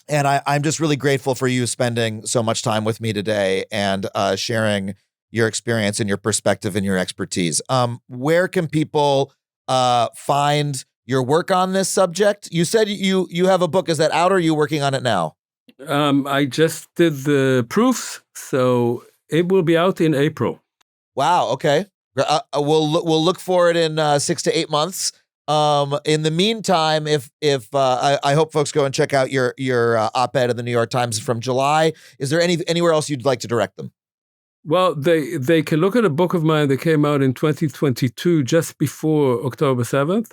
I'm just really grateful for you spending so much time with me today and sharing your experience and your perspective and your expertise. Where can people find your work on this subject? You said you have a book. Is that out, or are you working on it now? I just did the proofs, so it will be out in April. Wow. Okay. We'll look for it in 6 to 8 months. In the meantime, if I hope folks go and check out your op-ed in the New York Times from July. Is there anywhere else you'd like to direct them? Well, they can look at a book of mine that came out in 2022, just before October 7th,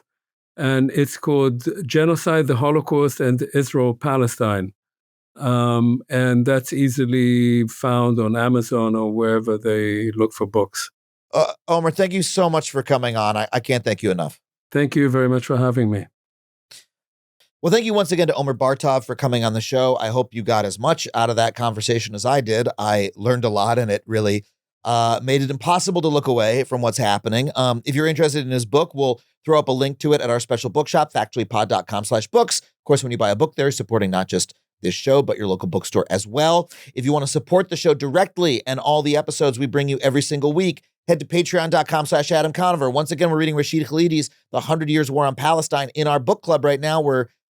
and it's called Genocide, the Holocaust, and Israel-Palestine. And that's easily found on Amazon or wherever they look for books. Omer, thank you so much for coming on. I can't thank you enough. Thank you very much for having me. Well, thank you once again to Omer Bartov for coming on the show. I hope you got as much out of that conversation as I did. I learned a lot, and it really made it impossible to look away from what's happening. If you're interested in his book, we'll throw up a link to it at our special bookshop, factuallypod.com/books. Of course, when you buy a book there, supporting not just this show, but your local bookstore as well. If you want to support the show directly and all the episodes we bring you every single week, head to patreon.com/Adam Conover. Once again, we're reading Rashid Khalid's The 100 Years War on Palestine in our book club right now.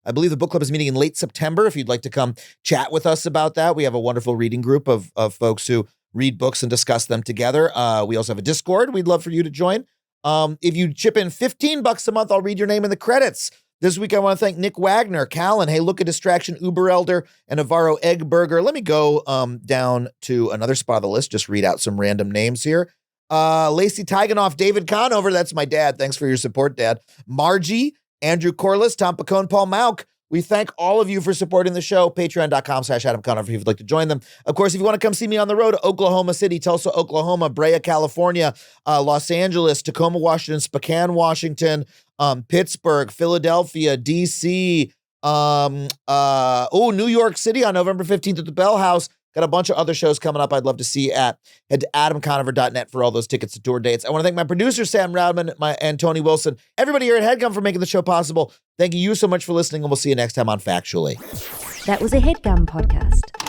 I believe the book club is meeting in late September. If you'd like to come chat with us about that, we have a wonderful reading group of folks who read books and discuss them together. We also have a Discord. We'd love for you to join. If you chip in $15 a month, I'll read your name in the credits. This week, I want to thank Nick Wagner, Callan, Hey Look a Distraction, Uber Elder, and Navarro Eggburger. Let me go down to another spot of the list, just read out some random names here. Lacey Tiganoff, David Conover, that's my dad. Thanks for your support, Dad. Margie, Andrew Corliss, Tom Pacone, Paul Mauk. We thank all of you for supporting the show. Patreon.com/Adam Conover if you'd like to join them. Of course, if you want to come see me on the road, Oklahoma City, Tulsa, Oklahoma, Brea, California, Los Angeles, Tacoma, Washington, Spokane, Washington, Pittsburgh, Philadelphia, DC, New York City on November 15th at the Bell House. Got a bunch of other shows coming up I'd love to see at. Head to adamconover.net for all those tickets to tour dates. I want to thank my producer, Sam Roudman, and Tony Wilson, everybody here at HeadGum for making the show possible. Thank you so much for listening, and we'll see you next time on Factually. That was a HeadGum podcast.